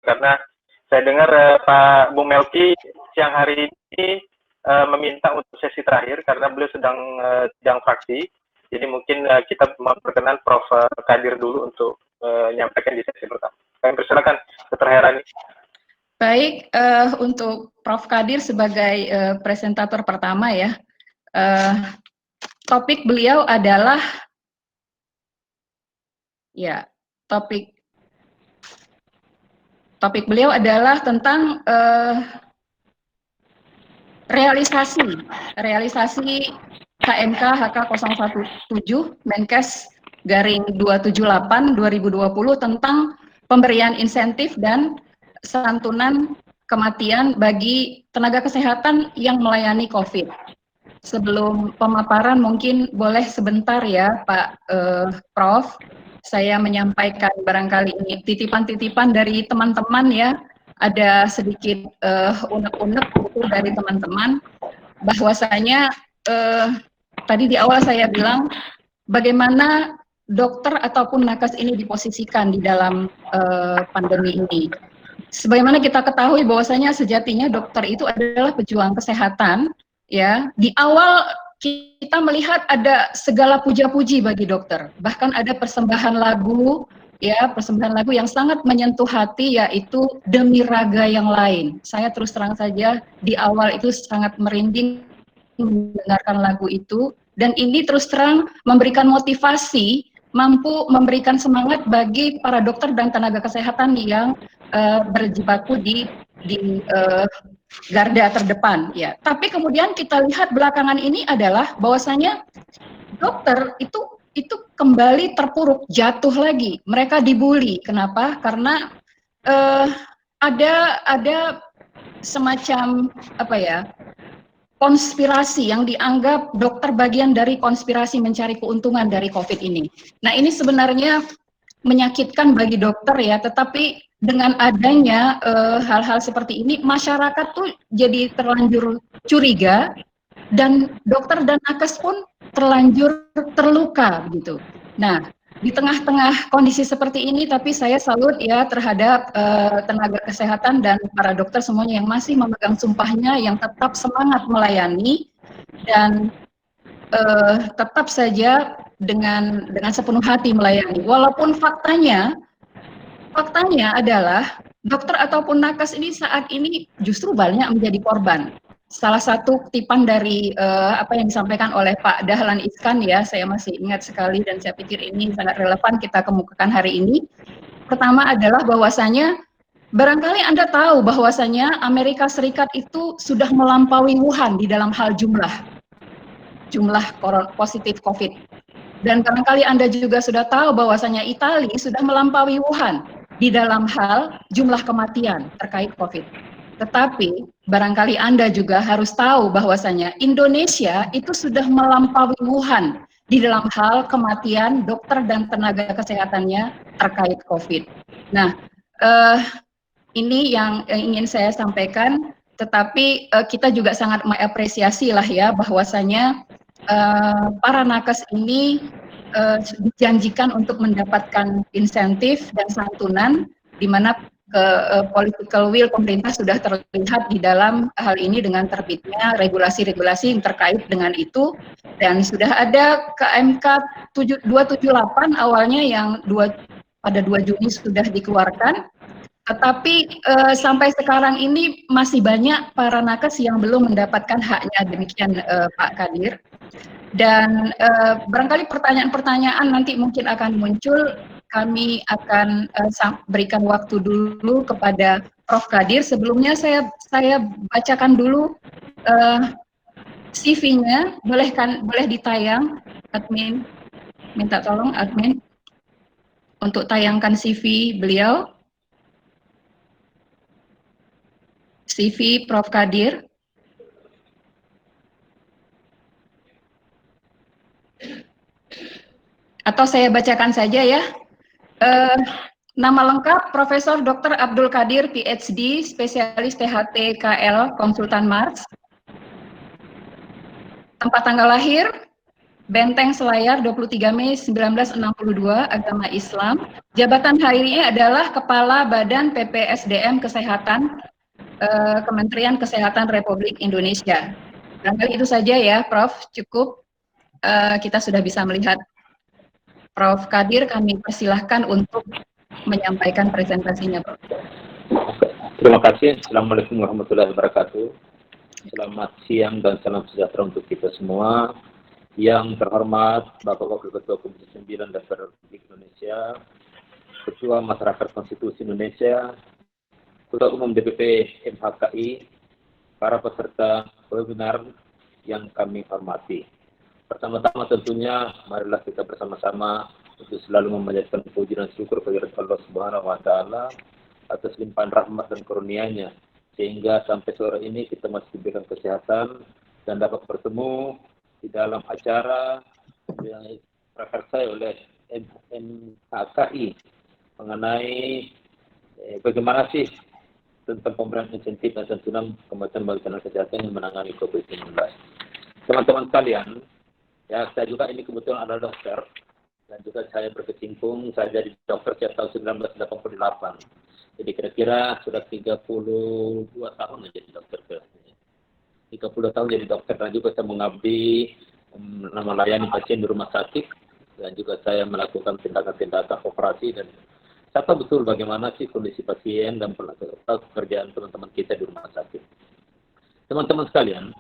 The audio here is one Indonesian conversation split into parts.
karena saya dengar Pak Bung Melki siang hari ini meminta untuk sesi terakhir karena beliau sedang sidang fraksi. Jadi mungkin kita memperkenan Prof. Kadir dulu untuk menyampaikan di sesi pertama. Kami persilakan Dr. Herani. Baik, untuk Prof. Kadir sebagai presentator pertama ya, topik beliau adalah ya topik beliau adalah tentang realisasi KMK HK 017 Menkes garing 278 2020 tentang pemberian insentif dan santunan kematian bagi tenaga kesehatan yang melayani COVID. Sebelum pemaparan mungkin boleh sebentar ya Pak Prof, saya menyampaikan barangkali ini titipan-titipan dari teman-teman ya, ada sedikit unek-unek itu dari teman-teman, bahwasanya tadi di awal saya bilang bagaimana dokter ataupun nakes ini diposisikan di dalam pandemi ini. Sebagaimana kita ketahui bahwasanya sejatinya dokter itu adalah pejuang kesehatan, ya. Di awal kita melihat ada segala puja-puji bagi dokter, bahkan ada persembahan lagu, ya, persembahan lagu yang sangat menyentuh hati, yaitu Demi Raga Yang Lain. Saya terus terang saja di awal itu sangat merinding mendengarkan lagu itu, dan ini terus terang memberikan motivasi, mampu memberikan semangat bagi para dokter dan tenaga kesehatan yang berjibaku di garda terdepan, ya. Tapi kemudian kita lihat belakangan ini adalah bahwasanya dokter itu kembali terpuruk, jatuh lagi. Mereka dibully. Kenapa? Karena ada semacam apa ya? Konspirasi yang dianggap dokter bagian dari konspirasi mencari keuntungan dari COVID ini. Nah, ini sebenarnya menyakitkan bagi dokter ya, tetapi dengan adanya hal-hal seperti ini, masyarakat tuh jadi terlanjur curiga, dan dokter dan nakes pun terlanjur terluka gitu. Nah, di tengah-tengah kondisi seperti ini, tapi saya salut ya terhadap tenaga kesehatan dan para dokter semuanya yang masih memegang sumpahnya, yang tetap semangat melayani dan tetap saja dengan sepenuh hati melayani. Walaupun faktanya adalah dokter ataupun nakes ini saat ini justru banyak menjadi korban. Salah satu kutipan dari apa yang disampaikan oleh Pak Dahlan Iskan ya, saya masih ingat sekali dan saya pikir ini sangat relevan kita kemukakan hari ini. Pertama adalah bahwasanya barangkali Anda tahu bahwasanya Amerika Serikat itu sudah melampaui Wuhan di dalam hal jumlah positif COVID. Dan barangkali Anda juga sudah tahu bahwasanya Italia sudah melampaui Wuhan di dalam hal jumlah kematian terkait COVID. Tetapi barangkali Anda juga harus tahu bahwasanya Indonesia itu sudah melampaui Wuhan di dalam hal kematian dokter dan tenaga kesehatannya terkait COVID. Nah, ini yang ingin saya sampaikan, tetapi kita juga sangat mengapresiasi lah ya bahwasanya para nakes ini dijanjikan untuk mendapatkan insentif dan santunan, di mana political will pemerintah sudah terlihat di dalam hal ini dengan terbitnya regulasi-regulasi yang terkait dengan itu, dan sudah ada KMK 278 awalnya yang pada 2 Juni sudah dikeluarkan, tetapi sampai sekarang ini masih banyak para nakes yang belum mendapatkan haknya, demikian Pak Kadir. Dan barangkali pertanyaan-pertanyaan nanti mungkin akan muncul, kami akan berikan waktu dulu kepada Prof. Kadir. Sebelumnya saya bacakan dulu CV-nya, boleh ditayang, admin, minta tolong admin untuk tayangkan CV beliau. CV Prof. Kadir. Atau saya bacakan saja ya. Nama lengkap Profesor Dr. Abdul Qadir, PhD, spesialis THT KL, konsultan Mars. Tempat tanggal lahir Benteng Selayar 23 Mei 1962, agama Islam. Jabatan hari ini adalah Kepala Badan PPSDM Kesehatan Kementerian Kesehatan Republik Indonesia. Barangkali itu saja ya, Prof. Cukup kita sudah bisa melihat. Prof. Kadir, kami persilahkan untuk menyampaikan presentasinya, Prof. Terima kasih. Assalamualaikum warahmatullahi wabarakatuh. Selamat siang dan salam sejahtera untuk kita semua. Yang terhormat Bapak Wakil Ketua Komisi 9 DPR Republik Indonesia, Ketua Masyarakat Konstitusi Indonesia, Ketua Umum DPP MHKI, para peserta webinar yang kami hormati. Pertama-tama tentunya marilah kita bersama-sama untuk selalu memanjatkan puji dan syukur kehadirat Allah Subhanahu wa taala atas limpahan rahmat dan karunia-Nya sehingga sampai sore ini kita masih diberikan kesehatan dan dapat bertemu di dalam acara yang prakarsa oleh MHKI mengenai bagaimana sih tentang pemberian insentif dan santunan Kementerian bagi Tenaga Kesehatan yang menangani COVID-19. Teman-teman sekalian, ya saya juga ini kebetulan adalah dokter dan juga saya berkecimpung, saya jadi dokter sejak tahun 1988. Jadi kira-kira sudah 32 tahun menjadi dokter. 30 tahun jadi dokter dan juga saya mengabdi melayani pasien di rumah sakit dan juga saya melakukan tindakan-tindakan operasi dan saya tahu betul bagaimana sih kondisi pasien dan pekerjaan teman-teman kita di rumah sakit. Teman-teman sekalian,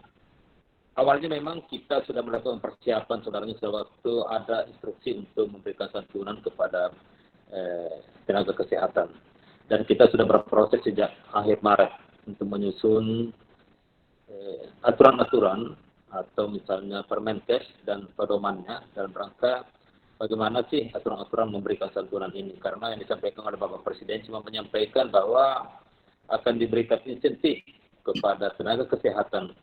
awalnya memang kita sudah melakukan persiapan sebenarnya sewaktu ada instruksi untuk memberikan santunan kepada tenaga kesehatan dan kita sudah berproses sejak akhir Maret untuk menyusun aturan-aturan atau misalnya Permenkes dan pedomannya dalam rangka bagaimana sih aturan-aturan memberikan santunan ini, karena yang disampaikan oleh Bapak Presiden cuma menyampaikan bahwa akan diberikan insentif kepada tenaga kesehatan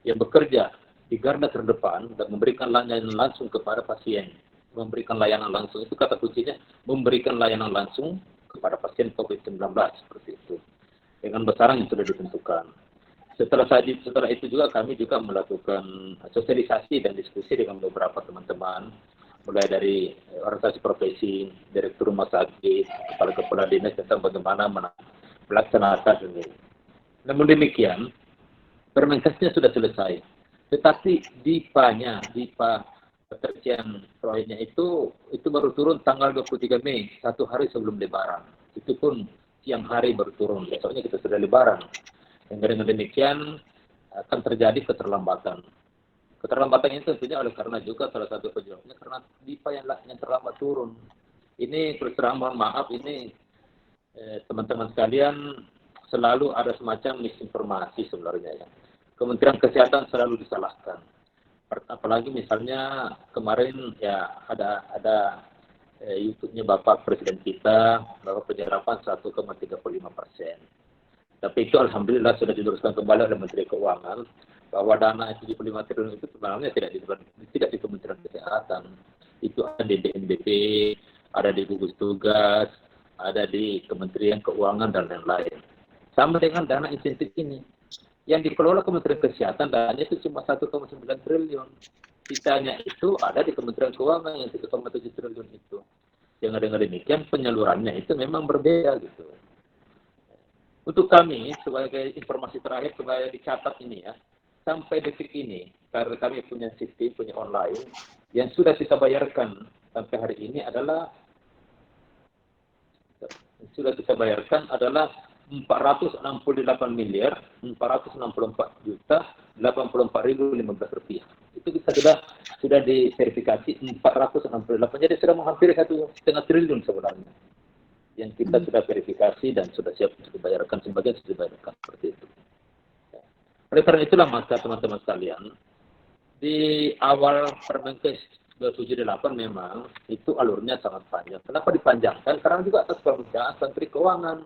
yang bekerja di garda terdepan dan memberikan layanan langsung kepada pasien, memberikan layanan langsung, itu kata kuncinya, memberikan layanan langsung kepada pasien COVID-19 seperti itu dengan besaran yang sudah ditentukan. Setelah itu juga kami juga melakukan sosialisasi dan diskusi dengan beberapa teman-teman, mulai dari organisasi profesi, direktur rumah sakit, kepala dinas tentang bagaimana melaksanakan ini. Namun demikian, Permenkesnya sudah selesai, tetapi DIPA pekerjaan proyeknya itu baru turun tanggal 23 Mei, satu hari sebelum Lebaran. Itu pun siang hari baru turun, besoknya kita sudah Lebaran. Yang dengan demikian akan terjadi keterlambatan. Keterlambatan ini tentunya oleh karena juga salah satu penyebabnya karena DIPA yang terlambat turun. Ini terus terang mohon maaf, ini teman-teman sekalian selalu ada semacam misinformasi sebenarnya ya. Kementerian Kesehatan selalu disalahkan. Apalagi misalnya kemarin ya ada YouTube-nya Bapak Presiden kita bahwa penyerapan 1,35%. Tapi itu alhamdulillah sudah diluruskan kembali oleh Menteri Keuangan bahwa dana 75 triliun itu sebenarnya tidak di Kementerian Kesehatan. Itu ada di BNPB, ada di gugus tugas, ada di Kementerian Keuangan dan lain-lain. Sama dengan dana insentif ini. Yang dikelola Kementerian Kesehatan dananya itu cuma 1,9 triliun. Sisanya itu ada di Kementerian Keuangan yang 3,7 triliun itu. Dengan demikian penyalurannya itu memang berbeda gitu. Untuk kami, sebagai informasi terakhir, supaya dicatat ini ya, sampai detik ini, karena kami punya sistem, punya online, yang sudah kita bayarkan sampai hari ini adalah 468 miliar 464 juta 84.015 rupiah. Itu kita sudah diverifikasi 468, jadi sudah menghampiri 1,5 triliun sebenarnya yang kita sudah verifikasi dan sudah siap untuk dibayarkan, sebagian sudah dibayarkan seperti itu. Oleh karena itulah maka teman-teman sekalian, di awal Permenkes 278 memang itu alurnya sangat panjang. Kenapa dipanjangkan? Karena juga atas permintaan Menteri Keuangan.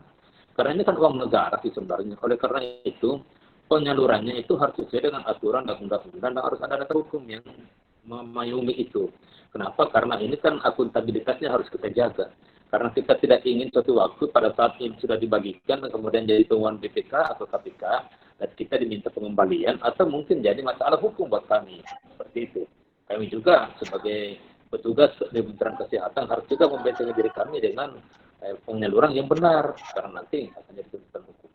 Karena ini kan uang negara sih sebenarnya. Oleh karena itu penyalurannya itu harus sesuai dengan aturan dan undang-undang dan harus ada data hukum yang memayungi itu. Kenapa? Karena ini kan akuntabilitasnya harus kita jaga. Karena kita tidak ingin suatu waktu pada saat ini sudah dibagikan dan kemudian jadi temuan BPK atau KPK dan kita diminta pengembalian atau mungkin jadi masalah hukum buat kami. Seperti itu. kami juga sebagai petugas di Kementerian Kesehatan harus juga membentengi diri kami dengan penyaluran yang benar, karena nanti akan jadi tuntutan hukum.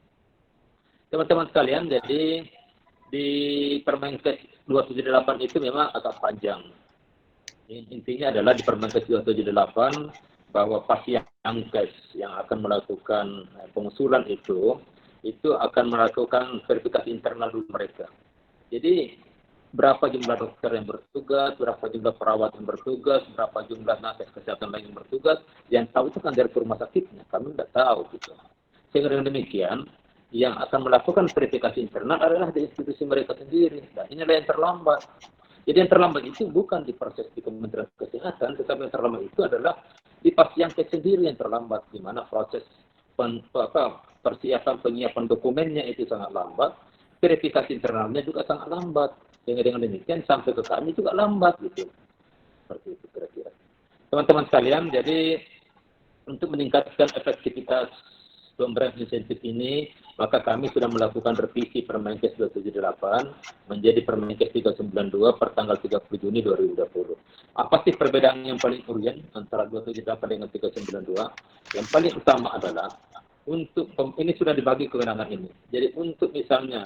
Teman-teman sekalian, jadi di Permenkes 278 itu memang agak panjang. Intinya adalah di Permenkes 278 bahwa pasien yang akan melakukan pengusulan itu akan melakukan verifikasi internal dulu mereka. Jadi berapa jumlah dokter yang bertugas, berapa jumlah perawat yang bertugas, berapa jumlah nakes kesehatan lain yang bertugas, yang tahu itu kan dari rumah sakitnya, kami tidak tahu gitu. Sehingga dengan demikian, yang akan melakukan verifikasi internal adalah di institusi mereka sendiri. Dan inilah yang terlambat. Jadi yang terlambat itu bukan di proses di Kementerian Kesehatan, tetapi yang terlambat itu adalah di Pasienkes sendiri yang terlambat, di mana proses persiapan penyiapan dokumennya itu sangat lambat, verifikasi internalnya juga sangat lambat. Sehingga dengan demikian sampai ke kami juga lambat gitu. Seperti itu kira-kira. Teman-teman sekalian, jadi untuk meningkatkan efektivitas pemberian insentif ini, maka kami sudah melakukan revisi Permenkes 278 menjadi Permenkes 392 per tanggal 30 Juni 2020. Apa sih perbedaan yang paling urgen antara 278 dengan 392? Yang paling utama adalah untuk ini sudah dibagi kewenangan ini. Jadi untuk misalnya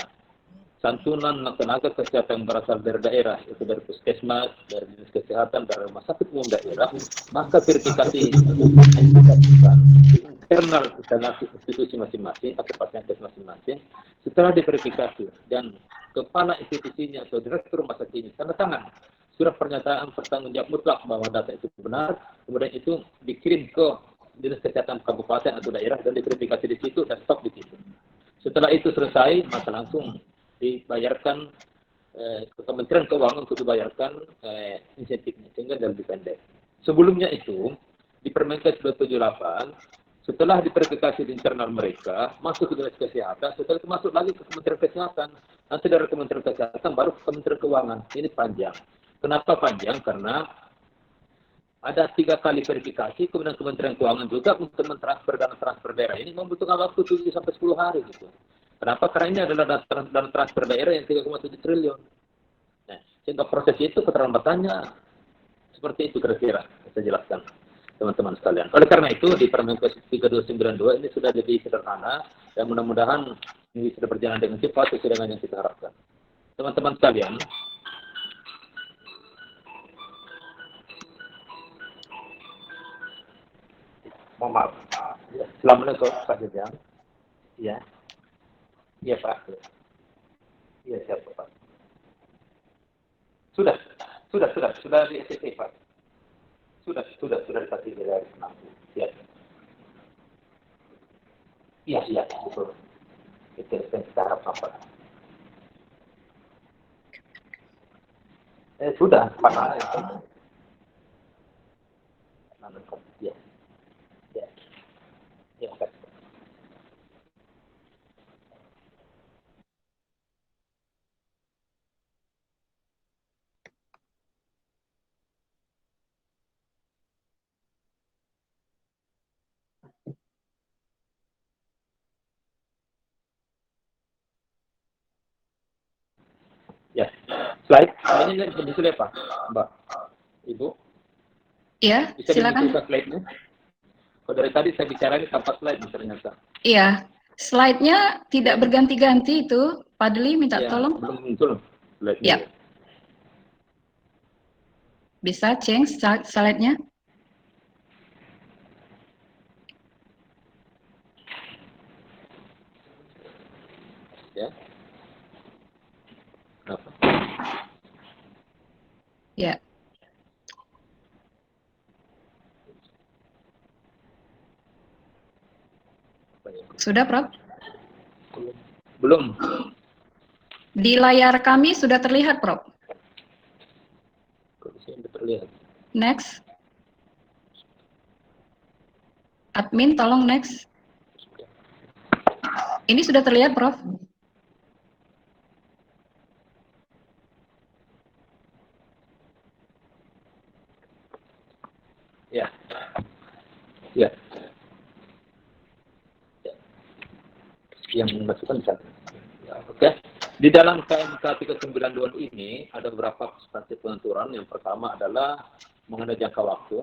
santunan tenaga kesehatan yang berasal dari daerah, itu dari puskesmas, dari dinas kesehatan, dari rumah sakit umum daerah, maka verifikasi internal institusi masing-masing atau Pasienkes masing-masing, setelah diverifikasi dan kepala institusinya atau direktur rumah sakit ini tanda tangan surat pernyataan bertanggung jawab mutlak bahwa data itu benar, kemudian itu dikirim ke dinas kesehatan kabupaten atau daerah dan diverifikasi di situ dan stop di situ. Setelah itu selesai, maka langsung dibayarkan ke Kementerian Keuangan untuk dibayarkan insentifnya sehingga lebih pendek. Sebelumnya itu di Permenkes 278 setelah diverifikasi di internal mereka masuk ke dinas kesehatan, setelah itu masuk lagi ke Kementerian Kesehatan, nanti dari Kementerian Kesehatan baru ke Kementerian Keuangan. Ini panjang. Kenapa panjang? Karena ada 3 kali verifikasi, kemudian Kementerian Keuangan juga untuk mentransfer dana transfer daerah ini membutuhkan waktu 7 sampai 10 hari gitu. Kenapa? Karena ini adalah dana transfer daerah yang 3,7 triliun. Nah, sehingga proses itu keterlambatannya seperti itu kira-kira saya jelaskan teman-teman sekalian. Oleh karena itu di Permenkes 3292 ini sudah lebih sederhana dan mudah-mudahan ini sudah berjalan dengan cepat sesuai dengan yang kita harapkan. Teman-teman sekalian, mohon maaf. Assalamualaikum Pak Jajang. Ya. Iya Pak. Iya siap Pak. Sudah di SCP Pak. Sudah dikasih dari senang. Siap. Iya siap betul. Itu yang kita harapkan Pak. Sudah Pak. Ya. Ya. Ya Pak. Ya, slide ini bisa lihat Pak, Mbak, Ibu. Iya, Bisa silakan. dibuka slide-nya. Kalau dari tadi saya bicara ini tanpa slide ternyata. Iya, slide-nya tidak berganti-ganti itu. Pak Deli minta Ya, tolong. belum muncul slide-nya. Ya. Bisa change slide-nya? Ya. Kenapa? Ya. Sudah, Prof? Belum. Di layar kami sudah terlihat, Prof. Kondisinya sudah terlihat. Next. Admin, tolong next. Ini sudah terlihat, Prof. Ya. Ya. Yang masukkan bisa. Ya, oke. Di dalam KMK 392 ini ada beberapa substansi pengaturan. Yang pertama adalah mengenai jangka waktu.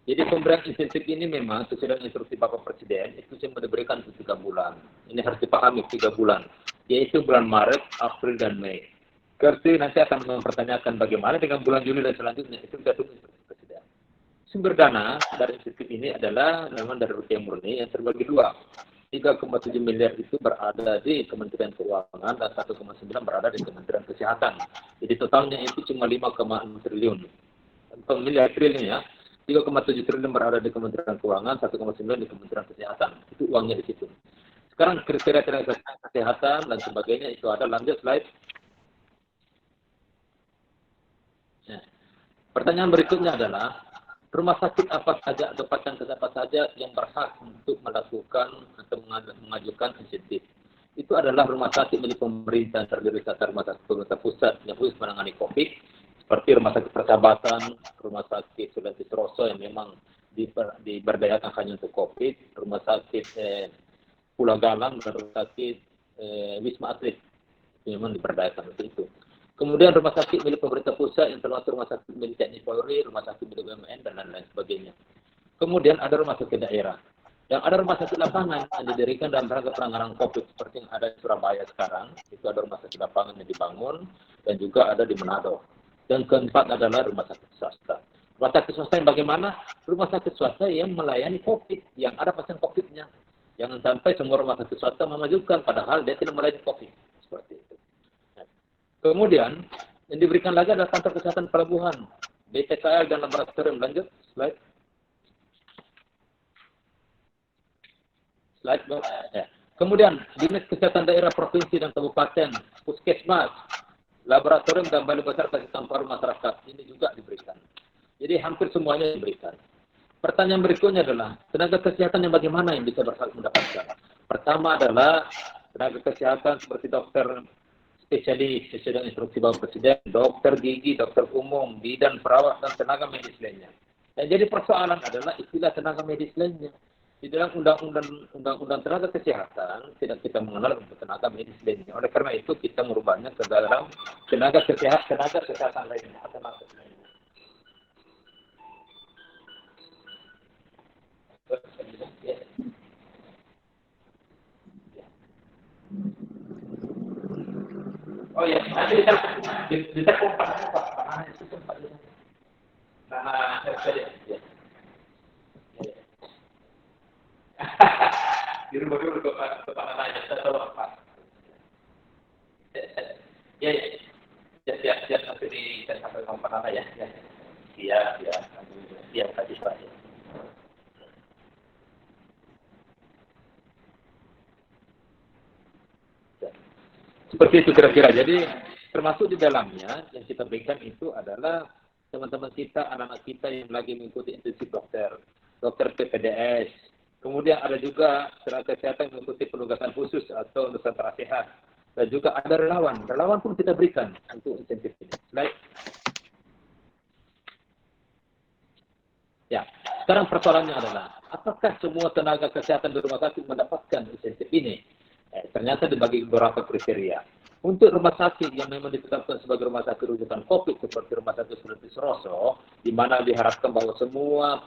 Jadi pemberian insentif ini memang sesuai dengan instruksi Bapak Presiden itu cuma diberikan untuk 3 bulan. Ini harus dipahami 3 bulan, yaitu bulan Maret, April, dan Mei. Kerti nanti akan mempertanyakan bagaimana dengan bulan Juli dan selanjutnya, itu sudah tunggu instruksi Presiden. Sumber dana dari insentif ini adalah memang dari rupiah murni yang terbagi 2. 3,7 miliar itu berada di Kementerian Keuangan dan 1,9 berada di Kementerian Kesehatan. Jadi totalnya itu cuma 5,6 triliun. Miliar triliun ya. 3,7 triliun berada di Kementerian Keuangan, 1,9 di Kementerian Kesehatan. Itu uangnya di situ. Sekarang kriteria tenaga kesehatan dan sebagainya itu ada. Lanjut slide. Nah, pertanyaan berikutnya adalah rumah sakit apa saja atau pasien apa saja yang berhak untuk melakukan atau mengajukan insentif. Itu adalah rumah sakit milik pemerintah terdiri atas rumah sakit pemerintah pusat yang khusus menangani COVID, seperti Rumah Sakit Persahabatan, Rumah Sakit Sulianti Saroso yang memang diberdayakan hanya untuk COVID, Rumah Sakit Pulau Galang, dan Rumah Sakit Wisma Atlet yang memang diberdayakan untuk itu. Kemudian rumah sakit milik pemerintah pusat yang termasuk rumah sakit milik TNI Polri, rumah sakit milik BUMN, dan lain-lain sebagainya. Kemudian ada rumah sakit daerah. Yang ada rumah sakit lapangan yang didirikan dalam rangka penanganan COVID seperti yang ada di Surabaya sekarang. Itu ada rumah sakit lapangan yang dibangun dan juga ada di Manado. Dan keempat adalah rumah sakit swasta. Rumah sakit swasta yang bagaimana? Rumah sakit swasta yang melayani COVID, yang ada pasien COVID-nya. Jangan sampai semua rumah sakit swasta memajukan, padahal dia tidak melayani COVID. Seperti itu. Kemudian, yang diberikan lagi adalah kantor kesehatan pelabuhan, BPKL dan laboratorium. Lanjut, slide. Slide, ya. Kemudian, dinas kesehatan daerah provinsi dan kabupaten, puskesmas, laboratorium dan balai besar kesehatan paru masyarakat, ini juga diberikan. Jadi hampir semuanya diberikan. Pertanyaan berikutnya adalah, tenaga kesehatan yang bagaimana yang bisa berhak mendapatkan? Pertama adalah tenaga kesehatan seperti dokter spesialis sesuai dengan instruksi Bapak Presiden, dokter gigi, dokter umum, bidan, perawat, dan tenaga medis lainnya. Dan jadi persoalan adalah istilah tenaga medis lainnya. Di dalam undang-undang tenaga kesehatan tidak kita mengenal untuk tenaga medis lainnya. Oleh karena itu kita merubahnya ke dalam tenaga kesehatan lainnya atau nakes lainnya. Oh ya, nanti kita kompas Pak. Itu tempat itu. Nah, ya. Di rumah dulu ke Pak Nanya, kita tahu apa. Ya. Siap nanti kita sampai ke Pak Nanya ya. Siap tadi Pak. Seperti itu kira-kira. Jadi termasuk di dalamnya yang kita berikan itu adalah teman-teman kita, anak-anak kita yang lagi mengikuti intensif dokter PPDS. Kemudian ada juga tenaga kesehatan yang mengikuti penugasan khusus atau Nusantara Sehat. Dan juga ada relawan. Relawan pun kita berikan untuk insentif ini. Slide. Ya, sekarang persoalannya adalah apakah semua tenaga kesehatan di rumah sakit mendapatkan insentif ini? Ternyata dibagi beberapa kriteria. Untuk rumah sakit yang memang ditetapkan sebagai rumah sakit rujukan COVID seperti Rumah Sakit Sulianti Saroso, di mana diharapkan bahwa semua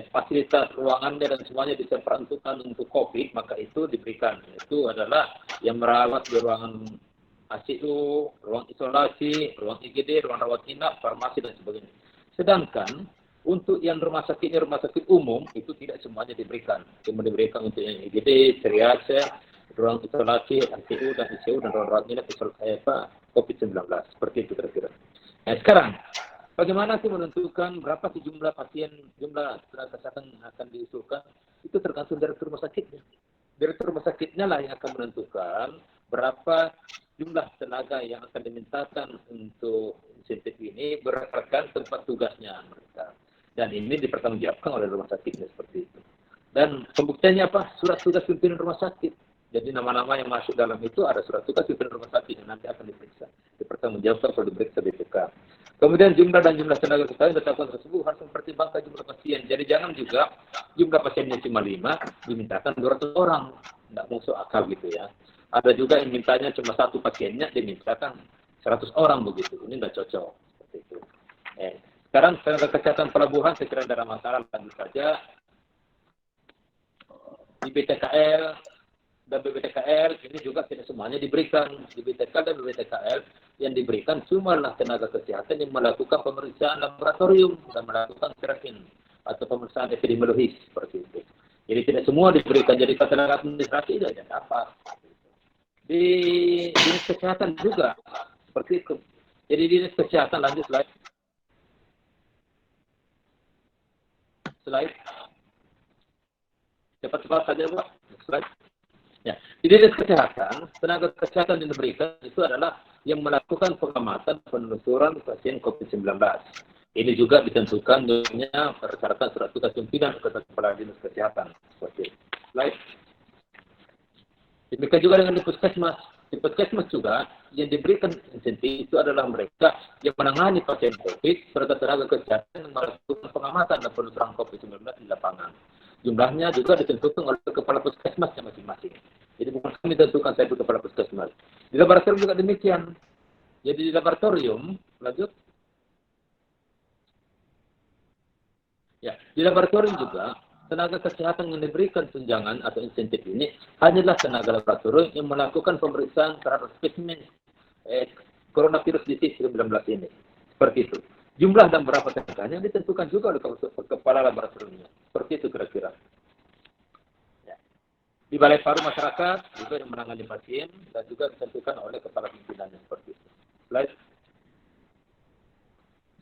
fasilitas ruangannya dan semuanya bisa peruntukan untuk COVID, maka itu diberikan. Itu adalah yang merawat di ruangan ICU, ruang isolasi, ruang IGD, ruang rawat inap, farmasi dan sebagainya. Sedangkan untuk yang rumah sakit umum itu tidak semuanya diberikan. Cuma diberikan untuk yang IGD, triase, ruang isolasi, ICU dan ICU dan ruang rawat inap COVID-19. Seperti itu kira-kira. Nah, sekarang bagaimana sih menentukan berapa sih jumlah pasien, jumlah tenaga kesehatan yang akan diusulkan? Itu tergantung direktur rumah sakitnya. Direktur rumah sakitnya lah yang akan menentukan berapa jumlah tenaga yang akan dimintakan untuk insentif ini berdasarkan tempat tugasnya mereka. Dan ini dipertanggungjawabkan oleh rumah sakitnya seperti itu. Dan pembuktiannya apa? Surat tugas pimpinan rumah sakit. Jadi nama-nama yang masuk dalam itu ada surat tugas pimpinan rumah sakit yang nanti akan diperiksa. Dipertanggungjawabkan kalau diperiksa BPK. Kemudian jumlah tenaga kesehatan ditetapkan tersebut harus mempertimbangkan jumlah pasien. Jadi jangan juga jumlah pasiennya cuma 5, dimintakan 200 orang. Tidak masuk akal gitu ya. Ada juga yang mintanya cuma satu pasiennya, dimintakan 100 orang begitu. Ini nggak cocok. Seperti itu. Sekarang tenaga kesehatan pelabuhan saya kira ada masalah, lanjut saja. Di BTKL dan BPTKL ini juga tidak semuanya diberikan. Di BTKL dan BPTKL yang diberikan cumalah tenaga kesehatan yang melakukan pemeriksaan laboratorium dan melakukan tracking atau pemeriksaan epidemiologis seperti itu. Jadi tidak semua diberikan. Jadi tenaga administrasi tidak dapat. Di dinas kesehatan juga seperti itu. Jadi dinas kesehatan, lanjut slide. Cepat-cepat saja Pak. Slide. Ya, di dinas kesehatan, tenaga kesehatan yang diberikan itu adalah yang melakukan pengamatan penelusuran pasien COVID-19. Ini juga ditentukan dengan persyaratan surat tugas pimpinan kepada kepala dinas kesehatan. Seperti itu. Slide. Demikian juga dengan di puskesmas. Di puskesmas juga yang diberikan insentif itu adalah mereka yang menangani pasien COVID serta tenaga kesehatan yang melakukan pengamatan dan penelusuran COVID-19 di lapangan. Jumlahnya juga ditentukan oleh kepala puskesmasnya masing-masing. Jadi bukan kami tentukan, saya itu kepala puskesmas. Di laboratorium juga demikian. Jadi di laboratorium, lanjut. Ya, di laboratorium juga tenaga kesehatan yang diberikan tunjangan atau insentif ini hanyalah tenaga laboratorium yang melakukan pemeriksaan terhadap spesimen coronavirus disease 19 ini. Seperti itu. Jumlah dan berapa tenaganya ditentukan juga oleh kepala laboratoriumnya. Seperti itu kira-kira. Ya. Di Balai Paru Masyarakat juga yang menangani pasien dan juga ditentukan oleh kepala pimpinannya. Seperti itu. Slide.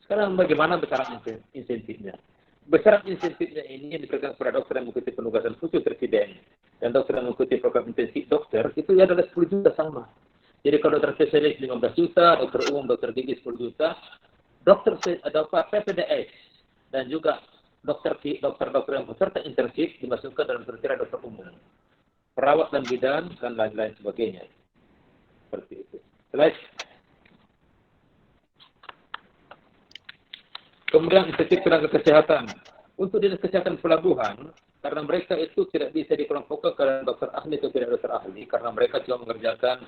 Sekarang bagaimana besaran insentifnya? Besaran insentifnya ini yang diberikan kepada dokter yang mengikuti penugasan khusus residen dan dokter yang mengikuti program intensif dokter itu adalah 10 juta sama. Jadi kalau dokter spesialis 15 juta, dokter umum, dokter gigi 10 juta, dokter PPDS dan juga dokter yang peserta intensif dimasukkan dalam kriteria dokter umum, perawat dan bidan dan lain-lain sebagainya. Seperti itu. Slide. Kemudian insentif tenaga kesehatan. Untuk dinas kesehatan pelabuhan, karena mereka itu tidak bisa dikelompokkan ke dokter ahli atau tidak dokter ahli, karena mereka cuma mengerjakan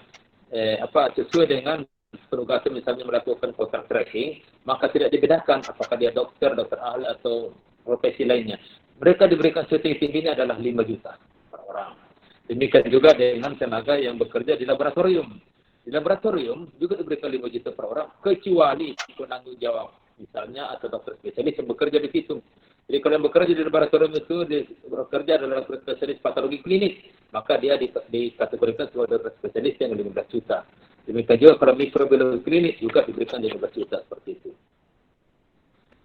sesuai dengan penugasan, misalnya melakukan kontak tracking, maka tidak dibedakan apakah dia dokter ahli atau profesi lainnya. Mereka diberikan cuti tingginya adalah 5 juta per orang. Demikian juga dengan tenaga yang bekerja di laboratorium. Di laboratorium juga diberikan 5 juta per orang, kecuali penanggung jawab. Misalnya atau dokter spesialis yang bekerja di situ. Jadi kalau yang bekerja di laboratorium itu bekerja adalah spesialis patologi klinik, maka dia dikategorikan sebagai dokter spesialis yang 15 juta. Demikian juga kalau mikrobiologi klinik juga diberikan 15 juta seperti itu.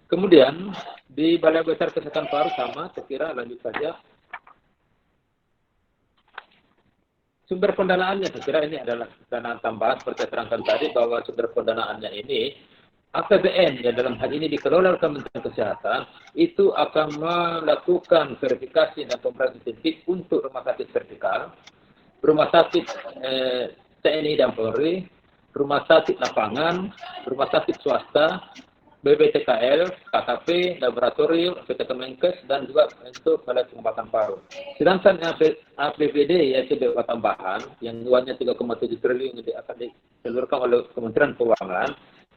Kemudian di Balai Besar Kesehatan Paru sama, saya kira lanjut saja. Sumber pendanaannya, saya kira ini adalah danaan tambahan seperti saya terangkan tadi bahwa sumber pendanaannya ini APBN yang dalam hal ini dikelola oleh Kementerian Kesehatan itu akan melakukan verifikasi dan pemberian insentif untuk rumah sakit vertikal, rumah sakit TNI dan Polri, rumah sakit lapangan, rumah sakit swasta, BPTKL, KKP, laboratorium, PT Kemenkes, dan juga untuk Balai Pengobatan Paru. Sedangkan APBD yaitu biaya tambahan yang uangnya 3,7 triliun yang akan diseluruhkan oleh Kementerian Keuangan,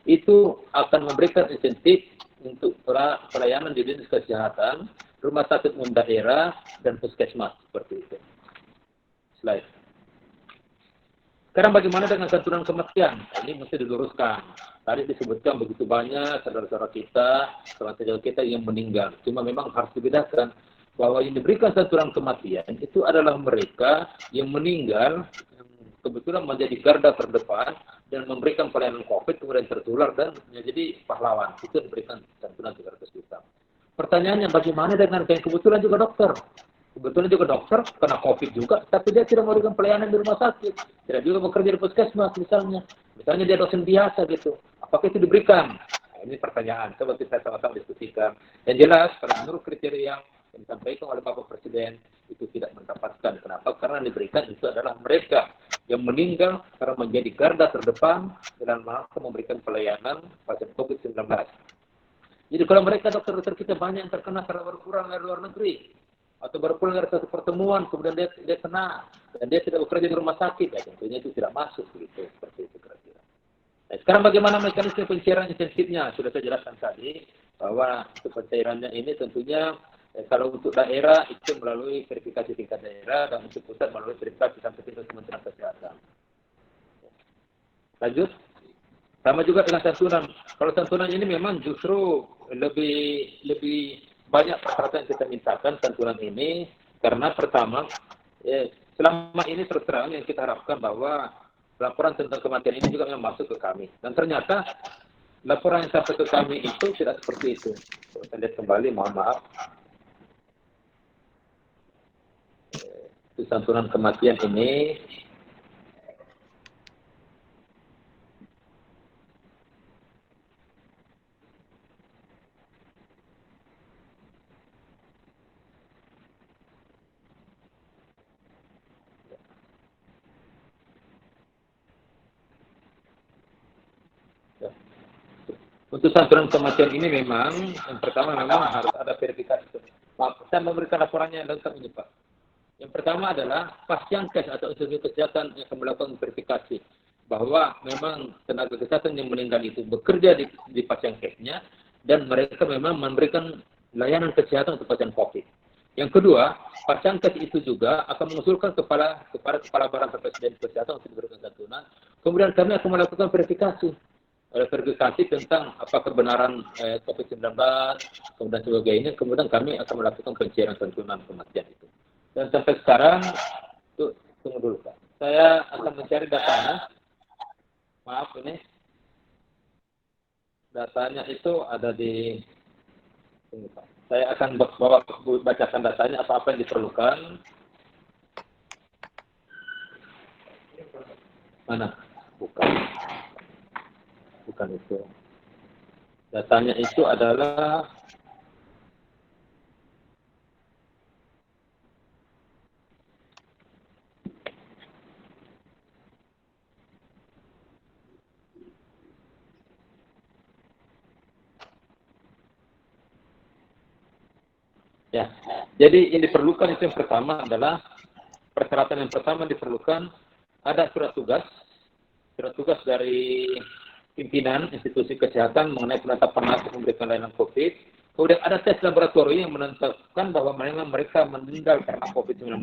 itu akan memberikan insentif untuk pelayanan di dinas kesehatan, rumah sakit umum daerah, dan puskesmas seperti itu. Slide. Sekarang bagaimana dengan santunan kematian? Ini mesti diluruskan. Tadi disebutkan begitu banyak saudara-saudara kita, saudara-saudara kita yang meninggal. Cuma memang harus dibedakan bahwa yang diberikan santunan kematian itu adalah mereka yang meninggal kebetulan menjadi garda terdepan dan memberikan pelayanan COVID kemudian tertular dan menjadi pahlawan. Itu diberikan santunan 300 juta. Pertanyaannya bagaimana dengan yang kebetulan juga dokter? Kebetulan juga dokter kena COVID juga, tapi dia tidak memberikan pelayanan di rumah sakit. Tidak juga bekerja di puskesmas misalnya. Misalnya dia dosen biasa gitu. Apakah itu diberikan? Nah, ini pertanyaan. Coba kita sama-sama diskusikan. Yang jelas, kalau menurut kriteria yang disampaikan oleh Bapak Presiden, itu tidak mendapatkan. Kenapa? Karena diberikan itu adalah mereka yang meninggal karena menjadi garda terdepan dalam rangka memberikan pelayanan pasien COVID-19. Jadi kalau mereka dokter-dokter kita banyak yang terkena karena berkurang dari luar negeri, atau baru pulang dari satu pertemuan kemudian dia kena dan dia tidak bekerja di rumah sakit, ya tentunya itu tidak masuk begitu, seperti itu kira-kira. Nah, sekarang bagaimana mekanisme pencairan insentifnya? Sudah saya jelaskan tadi bahwa pencairannya ini tentunya kalau untuk daerah itu melalui verifikasi tingkat daerah dan untuk pusat melalui verifikasi sampai tingkat Kementerian Kesehatan. Lanjut, sama juga dengan santunan. Kalau santunan ini memang justru lebih banyak persyaratan yang kita mintakan santunan ini karena pertama, selama ini terus terang yang kita harapkan bahwa laporan tentang kematian ini juga memang masuk ke kami. Dan ternyata laporan yang sampai ke kami itu tidak seperti itu. Saya lihat kembali, mohon maaf. Santunan kematian ini untuk santunan kematian ini memang yang pertama memang harus ada verifikasi. Maaf, saya memberikan laporannya lengkap ini Pak. Yang pertama adalah Pasyankes atau institusi kesehatan yang akan melakukan verifikasi bahwa memang tenaga kesehatan yang meninggal itu bekerja di Pasyankesnya dan mereka memang memberikan layanan kesehatan untuk pasien COVID. Yang kedua, Pasyankes itu juga akan mengusulkan kepada Kepala Badan Presiden Kesehatan untuk diberikan santunan. Kemudian kami akan melakukan verifikasi tentang apa kebenaran COVID-19 kemudian sebagainya. Kemudian kami akan melakukan pencairan santunan kematian itu. Dan sampai sekarang, tunggu dulu Pak. Saya akan mencari datanya. Maaf ini. Datanya itu ada di... Tunggu Pak. Saya akan bacakan datanya apa-apa yang diperlukan. Mana? Bukan itu. Datanya itu adalah... Ya, jadi yang diperlukan itu yang pertama adalah persyaratan yang pertama diperlukan ada surat tugas dari pimpinan institusi kesehatan mengenai penetapan nasib memberikan layanan COVID. Kemudian ada tes laboratorium yang menentukan bahwa memang mereka meninggal karena COVID-19.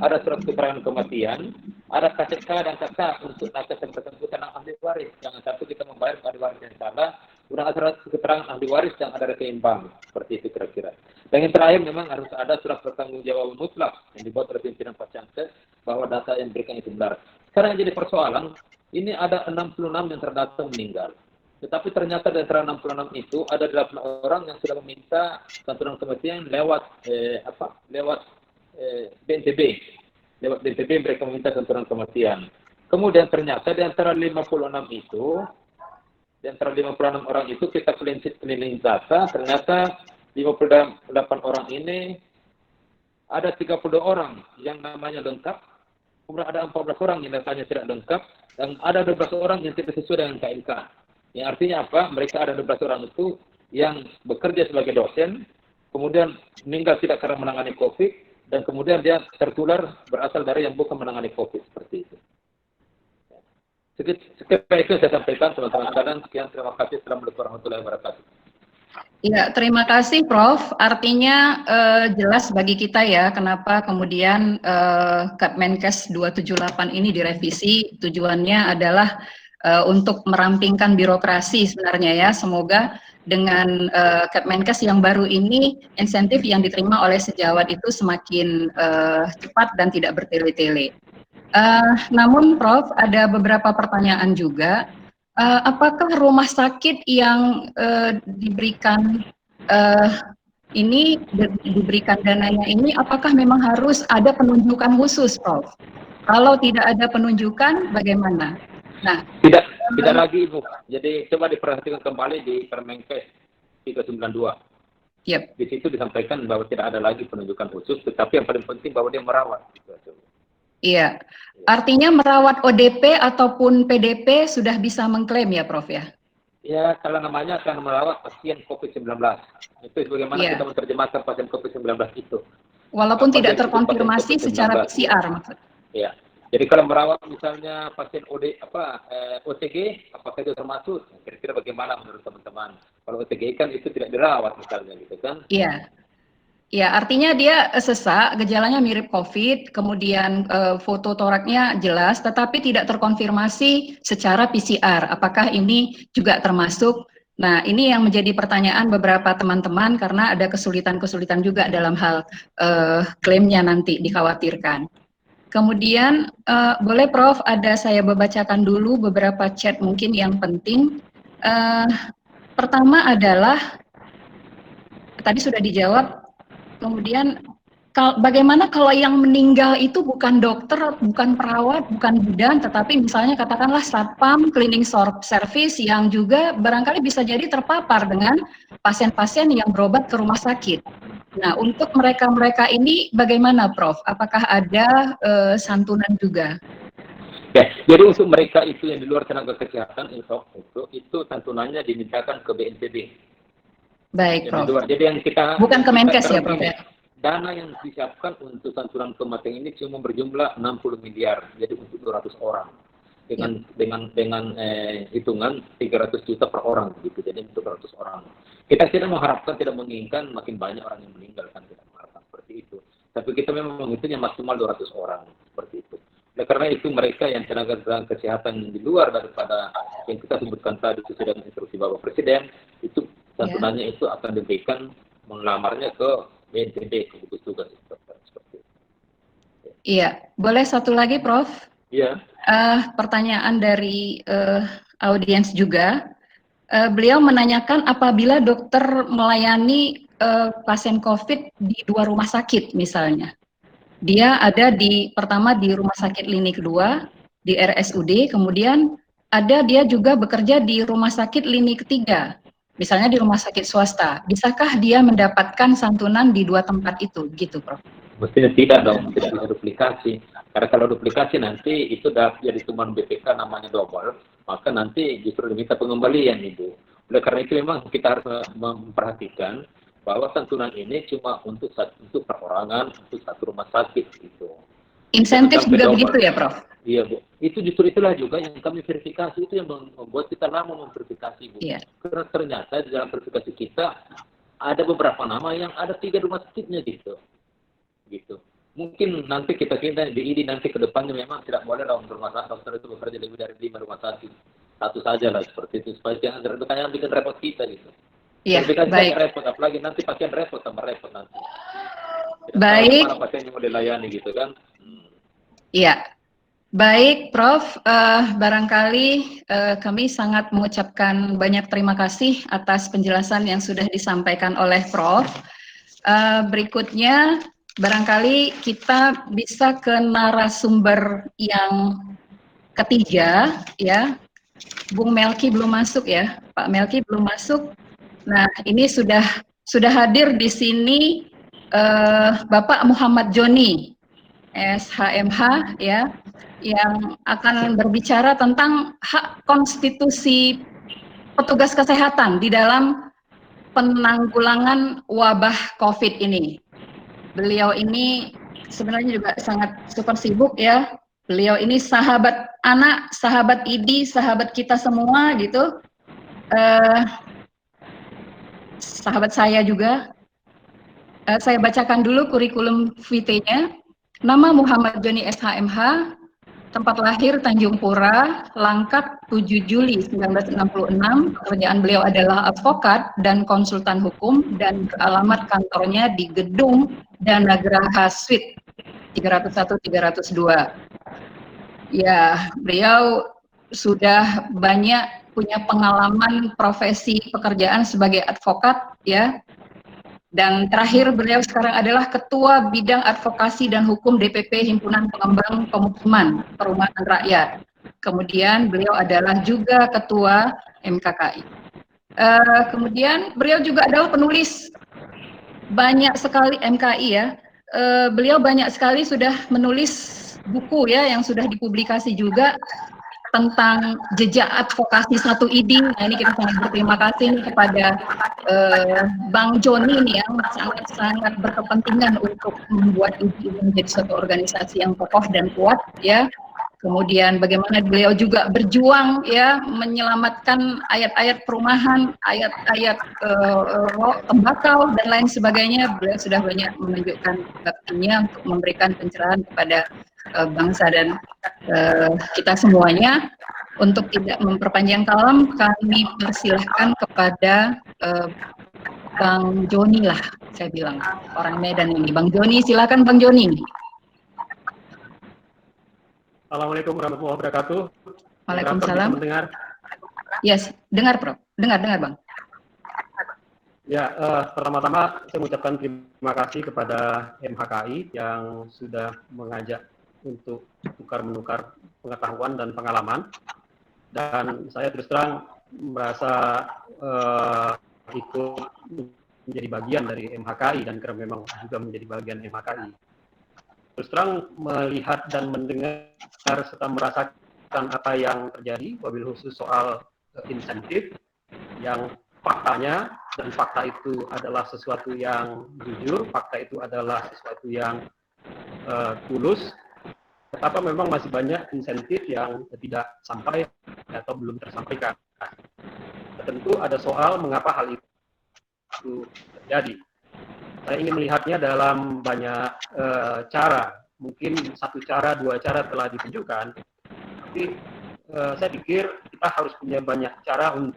Ada surat keterangan kematian, ada KCK dan KK untuk nakes yang bersangkutan ahli waris. Jangan sampai kita membayar ahli waris yang salah. Kemudian ada surat keterangan ahli waris yang ada seimbang. Seperti itu kira-kira. Dan yang terakhir memang harus ada surat pertanggungjawaban mutlak yang dibuat oleh pimpinan Pasyankes bahwa data yang diberikan itu benar. Sekarang yang jadi persoalan, ini ada 66 yang terdata meninggal. Tetapi ternyata dari antara 66 itu ada 8 orang yang sudah meminta santunan kematian lewat BNPB. Lewat BNPB mereka meminta santunan kematian. Kemudian ternyata di antara 56 orang itu kita keliling data, ternyata 58 orang ini ada 32 orang yang namanya lengkap, kemudian ada 14 orang yang datanya tidak lengkap, dan ada 12 orang yang tidak sesuai dengan KNK. Yang artinya apa? Mereka ada 12 orang itu yang bekerja sebagai dosen, kemudian meninggal tidak karena menangani COVID, dan kemudian dia tertular berasal dari yang bukan menangani COVID, seperti itu. Sekian itu saya sampaikan, teman-teman sekalian. Sekian, terima kasih. Assalamualaikum warahmatullahi wabarakatuh. Ya, terima kasih Prof. Artinya jelas bagi kita ya, kenapa kemudian Kemenkes 278 ini direvisi, tujuannya adalah untuk merampingkan birokrasi sebenarnya ya. Semoga dengan Kemenkes yang baru ini, insentif yang diterima oleh sejawat itu semakin cepat dan tidak bertele-tele. Namun Prof, ada beberapa pertanyaan juga. Apakah rumah sakit yang diberikan diberikan dananya ini, apakah memang harus ada penunjukan khusus, Prof? Kalau tidak ada penunjukan, bagaimana? Nah, tidak lagi Ibu. Jadi coba diperhatikan kembali di Permenkes 392. Yep. Di situ disampaikan bahwa tidak ada lagi penunjukan khusus, tetapi yang paling penting bahwa dia merawat. Iya, artinya merawat ODP ataupun PDP sudah bisa mengklaim ya Prof ya? Ya, kalau namanya akan merawat pasien COVID-19. Itu bagaimana kita menerjemahkan pasien COVID-19 itu. walaupun Apa tidak jadi itu pasien terkonfirmasi COVID-19, secara ya. PCR maksud. Ya. Jadi kalau merawat misalnya pasien OTG, apakah itu termasuk? Kira-kira bagaimana menurut teman-teman? Kalau OTG kan itu tidak dirawat misalnya gitu kan? Iya. Ya, artinya dia sesak, gejalanya mirip COVID, kemudian foto toraknya jelas, tetapi tidak terkonfirmasi secara PCR. Apakah ini juga termasuk? Nah, ini yang menjadi pertanyaan beberapa teman-teman karena ada kesulitan-kesulitan juga dalam hal klaimnya nanti dikhawatirkan. Kemudian, boleh Prof, saya bacakan dulu beberapa chat mungkin yang penting. Pertama adalah, tadi sudah dijawab. Kemudian bagaimana kalau yang meninggal itu bukan dokter, bukan perawat, bukan bidan, tetapi misalnya katakanlah satpam, cleaning service yang juga barangkali bisa jadi terpapar dengan pasien-pasien yang berobat ke rumah sakit. Nah, untuk mereka-mereka ini bagaimana, Prof? Apakah ada santunan juga? Ya, jadi untuk mereka itu yang di luar tenaga kesehatan itu santunannya dimintakan ke BNPB. Baik, Prof. Jadi yang kita bukan ke Menkes ya, Prof. Dana yang disiapkan untuk santunan kematian ini cuma berjumlah 60 miliar, jadi untuk 200 orang. Dengan hitungan 300 juta per orang gitu. Jadi untuk 200 orang. Kita tidak mengharapkan, tidak menginginkan makin banyak orang yang meninggal, kan tidak mengharapkan seperti itu. Tapi kita memang menghitungnya maksimal 200 orang seperti itu. Oleh karena itu mereka yang tenaga kesehatan di luar daripada yang kita sebutkan tadi sesuai dengan instruksi Bapak Presiden, itu santunannya itu akan diberikan melamarnya ke BNPB, ke gugus tugas seperti itu. Iya, boleh satu lagi, Prof? Iya. Pertanyaan dari audiens juga. Beliau menanyakan apabila dokter melayani pasien COVID di 2 rumah sakit misalnya. Dia ada pertama di rumah sakit Lini kedua, di RSUD, kemudian dia juga bekerja di rumah sakit Lini ketiga, misalnya di rumah sakit swasta. Bisakah dia mendapatkan santunan di 2 tempat itu, gitu, Prof? Mestinya tidak dong, tidak bisa duplikasi. Karena kalau duplikasi nanti itu jadi cuma BPK namanya double, maka nanti justru diminta pengembalian Ibu. Oleh karena itu memang kita harus memperhatikan bahwa santunan ini cuma untuk perorangan, untuk satu rumah sakit gitu. Insentif juga begitu ya, Prof? Iya, Bu. Itu justru itulah juga yang kami verifikasi, itu yang membuat kita lama memverifikasi, Bu. Iya. Karena ternyata di dalam verifikasi kita ada beberapa nama yang ada 3 rumah sakitnya gitu. Mungkin nanti kita di ID nanti ke depannya memang tidak boleh dong rumah sakit dokter itu bekerja lebih dari 5 rumah sakit. Satu saja lah seperti itu, supaya jangan bikin repot kita gitu. Iya, baik. Repot, apalagi nanti pasien repot, tambah repot nanti. Baik. Mana pasien yang mau dilayani gitu kan. Iya. Baik, Prof. Barangkali kami sangat mengucapkan banyak terima kasih atas penjelasan yang sudah disampaikan oleh Prof. Berikutnya, barangkali kita bisa ke narasumber yang ketiga, ya. Bung Melki belum masuk ya, Pak Melki belum masuk. Nah, ini sudah hadir di sini Bapak Muhammad Joni, SHMH, ya, yang akan berbicara tentang hak konstitusi petugas kesehatan di dalam penanggulangan wabah COVID ini. Beliau ini sebenarnya juga sangat super sibuk ya. Beliau ini sahabat anak, sahabat ID, sahabat kita semua gitu. Sahabat saya juga. Saya bacakan dulu kurikulum vitae-nya. Nama Muhammad Joni SHMH, tempat lahir Tanjung Pura, Langkat 7 Juli 1966. Pekerjaan beliau adalah advokat dan konsultan hukum, dan alamat kantornya di Gedung Danagraha Suite 301-302. Ya, beliau sudah banyak punya pengalaman profesi pekerjaan sebagai advokat, ya. Dan terakhir beliau sekarang adalah Ketua Bidang Advokasi dan Hukum DPP Himpunan Pengembang Pemukiman Perumahan Rakyat. Kemudian beliau adalah juga Ketua MKKI. Kemudian beliau juga adalah penulis banyak sekali MKI ya. Beliau banyak sekali sudah menulis buku ya yang sudah dipublikasi juga, tentang jejak advokasi satu ID. Nah, ini kita sangat berterima kasih nih kepada Bang Joni nih yang sangat berkepentingan untuk membuat ID ini menjadi suatu organisasi yang kokoh dan kuat ya. Kemudian bagaimana beliau juga berjuang ya menyelamatkan ayat-ayat perumahan, ayat-ayat tembakau dan lain sebagainya. Beliau sudah banyak menunjukkan baktinya untuk memberikan pencerahan kepada bangsa dan kita semuanya. Untuk tidak memperpanjang kalam, kami persilahkan kepada Bang Joni lah, saya bilang orang Medan ini. Bang Joni, silakan Bang Joni. Assalamualaikum warahmatullahi wabarakatuh. Waalaikumsalam. Mendengar? Yes, dengar Prof. Dengar Bang. Ya, pertama-tama saya mengucapkan terima kasih kepada MHKI yang sudah mengajak untuk tukar-menukar pengetahuan dan pengalaman. Dan saya terus terang merasa ikut menjadi bagian dari MHKI dan karena memang juga menjadi bagian MHKI. Terus terang melihat dan mendengar serta merasakan apa yang terjadi, wabil khusus soal insentif yang faktanya, dan fakta itu adalah sesuatu yang jujur, fakta itu adalah sesuatu yang tulus, tetapi memang masih banyak insentif yang tidak sampai atau belum tersampaikan. Tentu ada soal mengapa hal itu terjadi. Saya ingin melihatnya dalam banyak cara. Mungkin satu cara, dua cara telah ditunjukkan. Tapi saya pikir kita harus punya banyak cara untuk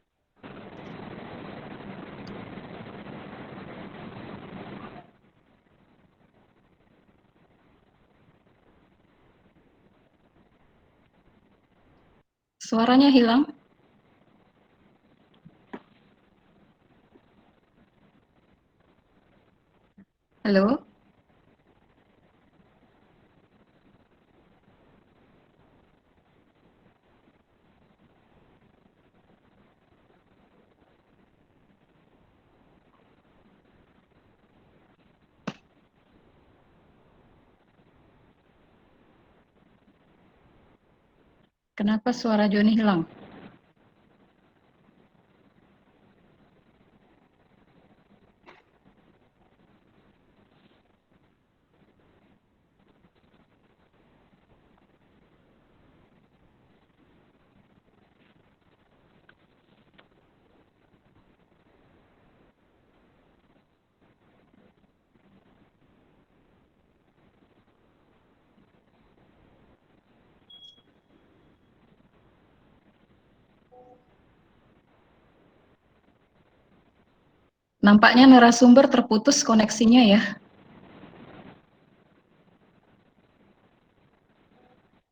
Suaranya hilang. Halo? Kenapa suara Joni hilang? Nampaknya narasumber terputus koneksinya ya.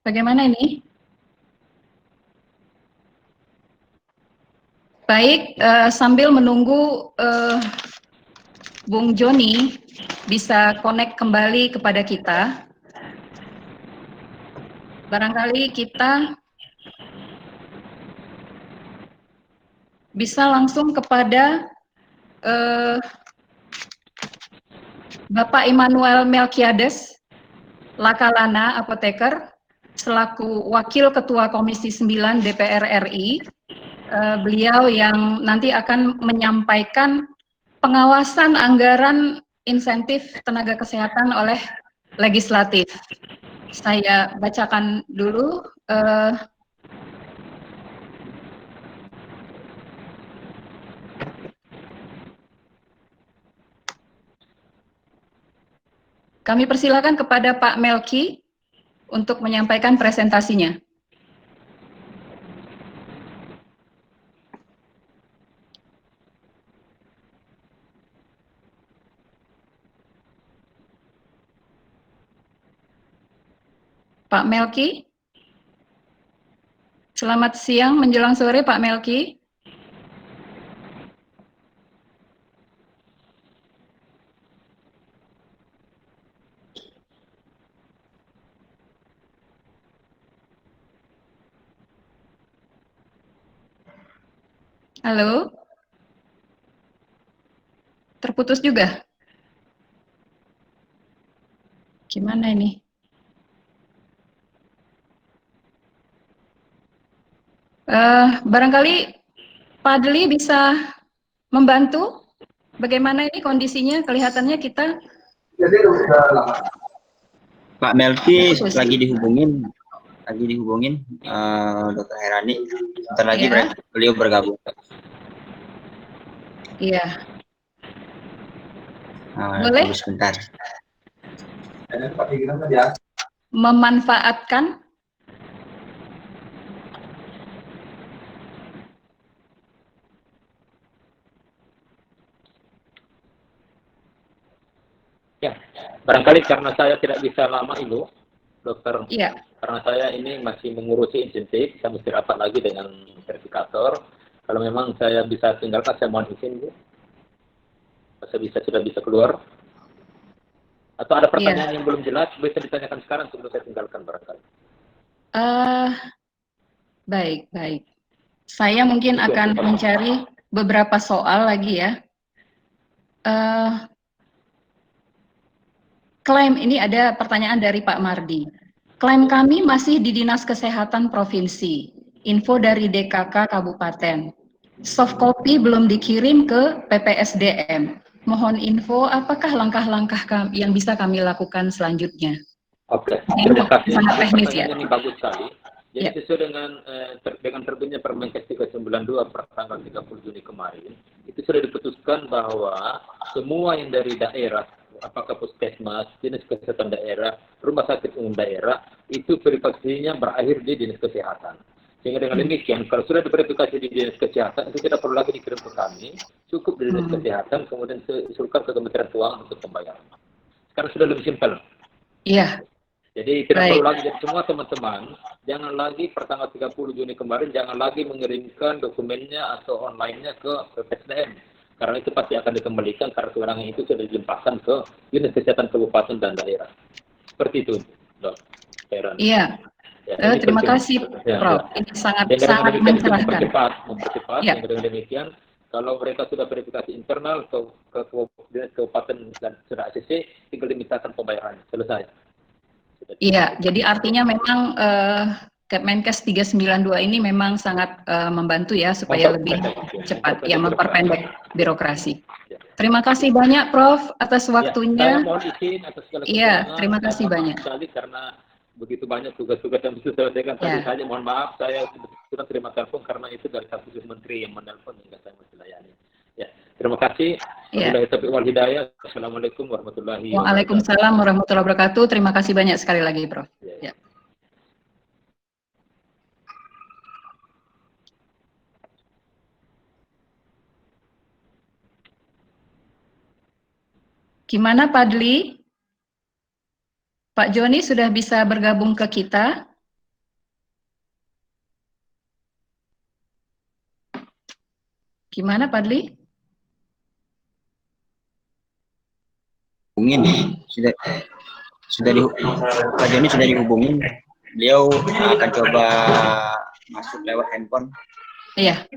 Bagaimana ini? Baik, sambil menunggu Bung Joni bisa connect kembali kepada kita, barangkali kita bisa langsung kepada Bapak Immanuel Melkiades Lakalana, apoteker, selaku Wakil Ketua Komisi 9 DPR RI. Beliau yang nanti akan menyampaikan pengawasan anggaran insentif tenaga kesehatan oleh legislatif. Saya bacakan dulu. Kami persilakan kepada Pak Melki untuk menyampaikan presentasinya. Pak Melki, selamat siang menjelang sore Pak Melki. Halo? Terputus juga? Gimana ini? Barangkali Pak Adli bisa membantu. Bagaimana ini kondisinya? Kelihatannya kita Pak Melki putus. lagi dihubungin Dokter Herani. Sebentar lagi Ya. beliau bergabung. Iya. Tunggu sebentar. Memanfaatkan Ya, barangkali karena saya tidak bisa lama itu, dokter. Iya. Karena saya ini masih mengurusi insentif, saya mesti rapat lagi dengan verifikator. Kalau memang saya bisa tinggalkan, saya mohon izin, Bu. Sudah bisa keluar. Atau ada pertanyaan yang belum jelas, bisa ditanyakan sekarang sebelum saya tinggalkan barangkali. Baik. Saya mungkin akan mencari beberapa soal lagi ya. Klaim ini ada pertanyaan dari Pak Mardi. Klaim kami masih di Dinas Kesehatan Provinsi. Info dari DKK Kabupaten. Soft copy belum dikirim ke PPSDM. Mohon info apakah langkah-langkah yang bisa kami lakukan selanjutnya. Oke, terima kasih. Sangat teknis ya. Ini bagus sekali. Jadi Ya. sesuai dengan terbitnya Permenkes 392 per tanggal 30 Juni kemarin, itu sudah diputuskan bahwa semua yang dari daerah, apakah puskesmas, dinas kesehatan daerah, rumah sakit umum daerah, itu verifikasinya berakhir di dinas kesehatan. Sehingga dengan demikian, kalau sudah diverifikasi di dinas kesehatan, itu tidak perlu lagi dikirim ke kami, cukup di dinas kesehatan, kemudian diusulkan ke Kementerian Keuangan untuk pembayaran. Sekarang sudah lebih simpel. Iya. Jadi tidak perlu lagi, jadi semua teman-teman, jangan lagi pertanggal 30 Juni kemarin, jangan lagi mengirimkan dokumennya atau online-nya ke PPSDM. Karena itu pasti akan dikembalikan karena kewenangan itu sudah dilimpahkan ke Dinas Kesehatan Kabupaten dan daerah. Seperti itu, Dok. Iya. Ya, terima kasih, Prof. Ini sangat mencerahkan. Mempercepat. Ya. Dengan demikian, kalau mereka sudah verifikasi internal ke Dinas Kabupaten dan sudah ACC, tinggal dimintakan pembayaran. Selesai. Iya, jadi artinya memang Kemenkes 392 ini memang sangat membantu ya supaya lebih cepat, ya memperpendek birokrasi. Terima kasih banyak Prof atas waktunya. Saya mohon izin atas segala Iya, terima kasih maaf banyak. sekali karena begitu banyak tugas-tugas yang bisa saya selesaikan tadi saja. Mohon maaf, saya sudah terima telepon karena itu dari satu menteri yang menelpon hingga saya mesti layani. Ya, terima kasih. Assalamualaikum warahmatullahi wabarakatuh. Waalaikumsalam warahmatullahi wabarakatuh. Terima kasih banyak sekali lagi, Prof. Ya. Gimana Pak Adli? Pak Joni sudah bisa bergabung ke kita? Gimana Pak Adli? Hubungin, Pak Joni sudah dihubungin. Beliau akan coba masuk lewat handphone. Iya.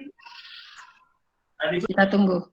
Kita tunggu.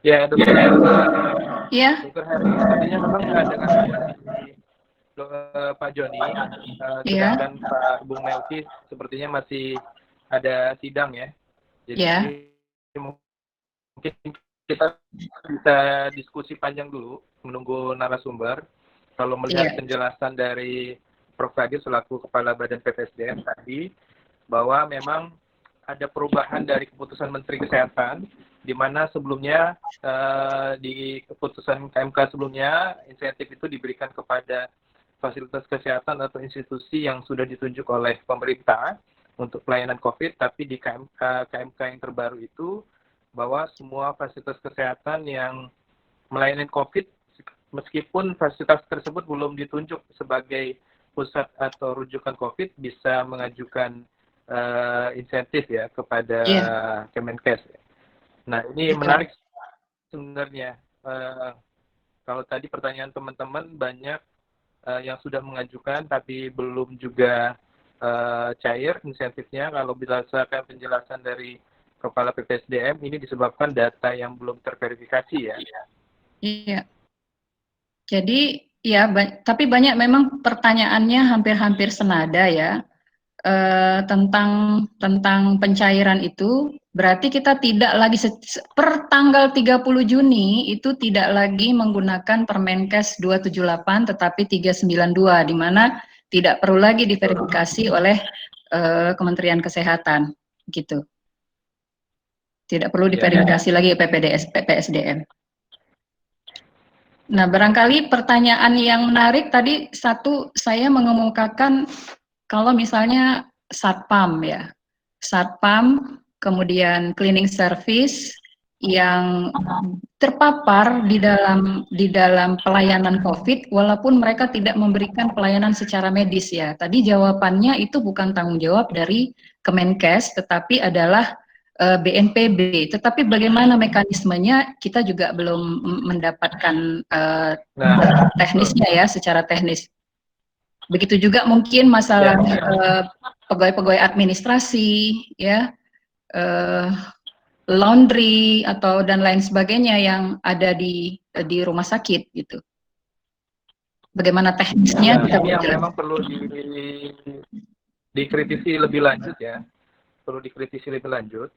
Ya, Dokter Iya, Dokter Heri, sepertinya memang dengan Pak Joni, iya, sedangkan Pak Bung Melki sepertinya masih ada sidang ya. Jadi iya, mungkin kita bisa diskusi panjang dulu menunggu narasumber. Kalau melihat iya, penjelasan dari Prof. Kadir selaku Kepala Badan PPSDM tadi, bahwa memang ada perubahan dari keputusan Menteri Kesehatan, di mana sebelumnya di keputusan KMK sebelumnya insentif itu diberikan kepada fasilitas kesehatan atau institusi yang sudah ditunjuk oleh pemerintah untuk pelayanan COVID, tapi di KMK yang terbaru itu bahwa semua fasilitas kesehatan yang melayani COVID, meskipun fasilitas tersebut belum ditunjuk sebagai pusat atau rujukan COVID, bisa mengajukan insentif ya kepada iya, Kemenkes. Nah, ini betul. menarik sebenarnya. Kalau tadi pertanyaan teman-teman banyak yang sudah mengajukan tapi belum juga cair insentifnya. Kalau berdasarkan penjelasan dari Kepala PPSDM, ini disebabkan data yang belum terverifikasi ya. Iya. Jadi ya, tapi banyak memang pertanyaannya hampir-hampir senada ya. Tentang pencairan itu, berarti kita tidak lagi per tanggal 30 Juni itu tidak lagi menggunakan Permenkes 278 tetapi 392, di mana tidak perlu lagi diverifikasi oleh Kementerian Kesehatan gitu. Tidak perlu diverifikasi lagi PPSDM. Nah, barangkali pertanyaan yang menarik tadi, satu, saya mengemukakan kalau misalnya Satpam ya, Satpam, kemudian cleaning service yang terpapar di dalam pelayanan COVID, walaupun mereka tidak memberikan pelayanan secara medis ya. Tadi jawabannya itu bukan tanggung jawab dari Kemenkes, tetapi adalah BNPB. Tetapi bagaimana mekanismenya kita juga belum mendapatkan teknisnya ya, secara teknis. Begitu juga mungkin masalah pegawai-pegawai administrasi, ya, laundry atau dan lain sebagainya yang ada di rumah sakit gitu. Bagaimana teknisnya? Ini yang memang perlu dikritisi lebih lanjut ya. Perlu dikritisi lebih lanjut.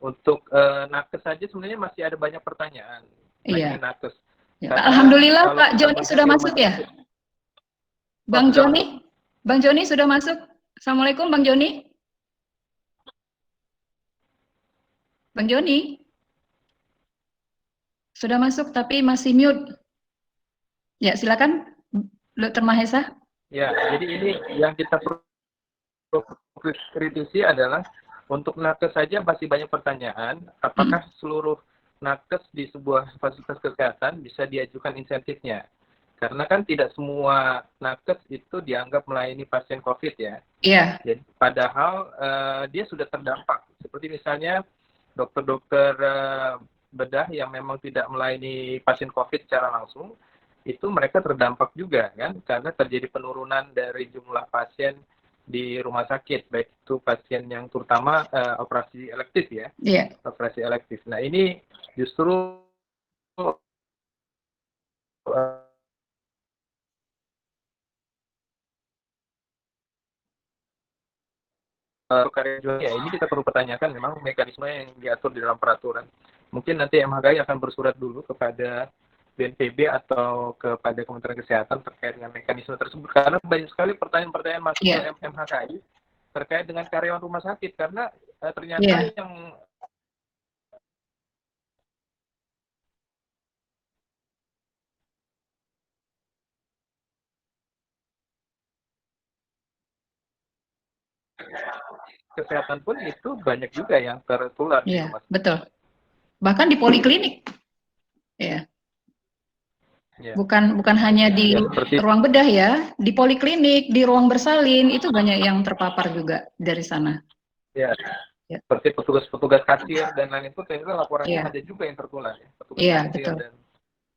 Untuk nakes saja sebenarnya masih ada banyak pertanyaan. Iya. Nakes. Ya, alhamdulillah Pak Joni sudah masuk ya. Bang Joni sudah masuk. Assalamualaikum Bang Joni. Bang Joni sudah masuk tapi masih mute. Ya, silakan Dr. Mahesa. Ya, jadi ini yang kita perlu kritisi adalah untuk nakes saja masih banyak pertanyaan. Apakah seluruh nakes di sebuah fasilitas kesehatan bisa diajukan insentifnya? Karena kan tidak semua nakes itu dianggap melayani pasien COVID ya. Iya. Jadi padahal dia sudah terdampak. Seperti misalnya dokter-dokter bedah yang memang tidak melayani pasien COVID secara langsung, itu mereka terdampak juga kan, karena terjadi penurunan dari jumlah pasien di rumah sakit, baik itu pasien yang terutama operasi elektif ya. Iya. Operasi elektif. Nah ini justru ya ini kita perlu pertanyakan memang mekanisme yang diatur di dalam peraturan. Mungkin nanti MHKI akan bersurat dulu kepada BNPB atau kepada Kementerian Kesehatan terkait dengan mekanisme tersebut, karena banyak sekali pertanyaan-pertanyaan masuk ke MHKI terkait dengan karyawan rumah sakit, karena ternyata yang kesehatan pun itu banyak juga yang tertular di rumah sakit. Betul. Bahkan di poliklinik. Ya. Bukan hanya di ruang bedah ya, di poliklinik, di ruang bersalin itu banyak yang terpapar juga dari sana. Ya. Seperti petugas-petugas kasir dan lain itu ternyata laporannya ada juga yang tertular ya. Petugas kasir betul. dan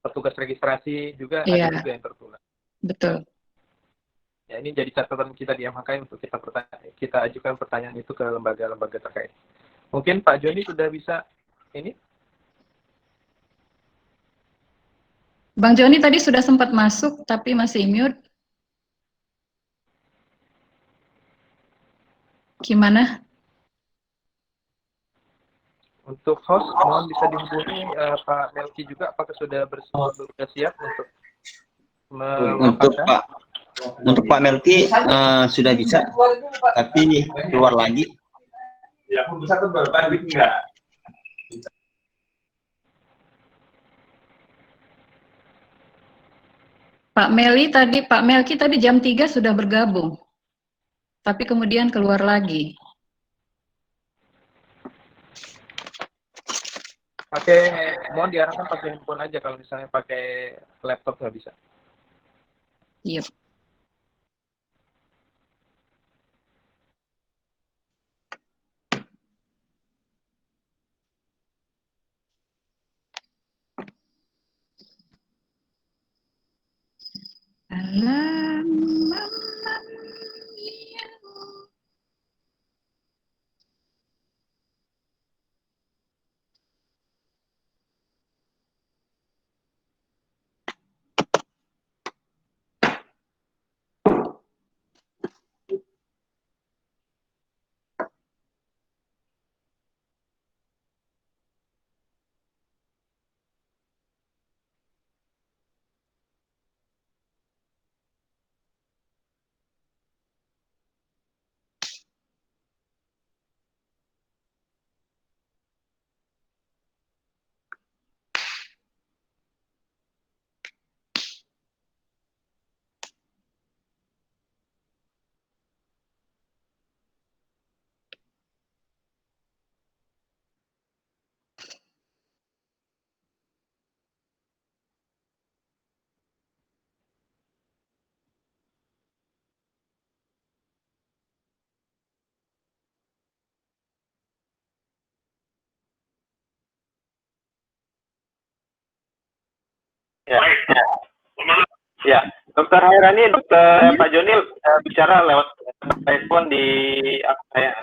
petugas registrasi juga ada juga yang tertular. Betul. Ya, ini jadi catatan kita di MHK untuk kita ajukan pertanyaan itu ke lembaga-lembaga terkait. Mungkin Pak Joni sudah bisa ini? Bang Joni tadi sudah sempat masuk, tapi masih mute. Gimana? Untuk host, mohon bisa dihubungi Pak Melki juga, apakah sudah siap untuk memaparkan? Untuk Pak Melki sudah bisa, tapi keluar lagi. Ya, aku bisa terbalik enggak? Pak Melki tadi jam 3 sudah bergabung, tapi kemudian keluar lagi. Mohon diarahkan pakai handphone aja, kalau misalnya pakai laptop nggak bisa. Yep. Ya, ya. Ya, Dokter Hairani, Pak Joni bicara lewat telepon di saya.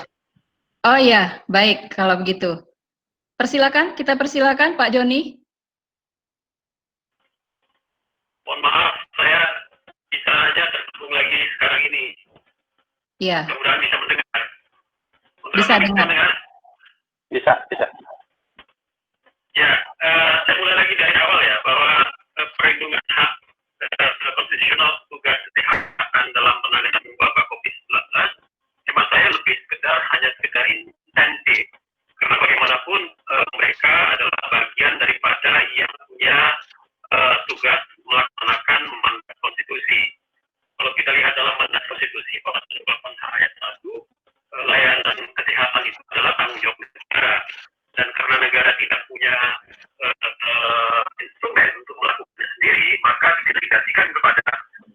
Oh ya, baik kalau begitu. Kita persilakan Pak Joni. Mohon maaf, saya bisa aja tersambung lagi sekarang ini. Iya. Mudah-mudahan bisa mendengar. Bisa dengar. Bisa. Ya, saya mulai lagi dari awal ya, bahwa perlindungan hak konstitusional tugas kesehatan dalam penanganan wabah COVID-19, hemat saya lebih hanya sekedar insentif. Karena bagaimanapun mereka adalah bagian daripada yang punya tugas melaksanakan mandat konstitusi. Kalau kita lihat dalam mandat konstitusi, pasal 8 ayat 1, layanan kesehatan itu adalah tanggung jawab negara. Dan karena negara tidak punya instrumen untuk melakukan sendiri, maka didelegasikan kepada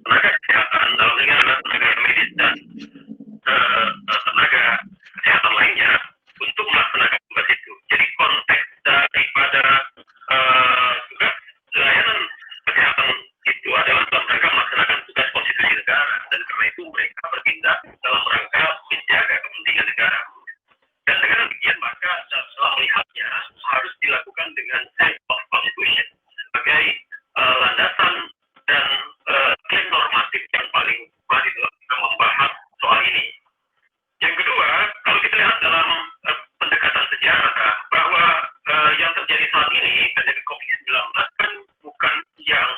tenaga kesehatan dalam negara, tenaga medis dan tenaga kesehatan lainnya untuk melaksanakan tugas itu. Jadi konteks daripada tugas layanan kesehatan itu adalah dalam rangka melaksanakan tugas konstitusi negara, dan karena itu mereka bertindak dalam rangka menjaga kepentingan negara. Dan dengan demikian maka setelah melihatnya harus dilakukan dengan sense of constitution sebagai landasan dan klaim normatif yang paling valid dalam kita membahas soal ini. Yang kedua, kalau kita lihat dalam pendekatan sejarah bahwa yang terjadi saat ini, pandemi COVID-19 kan bukan yang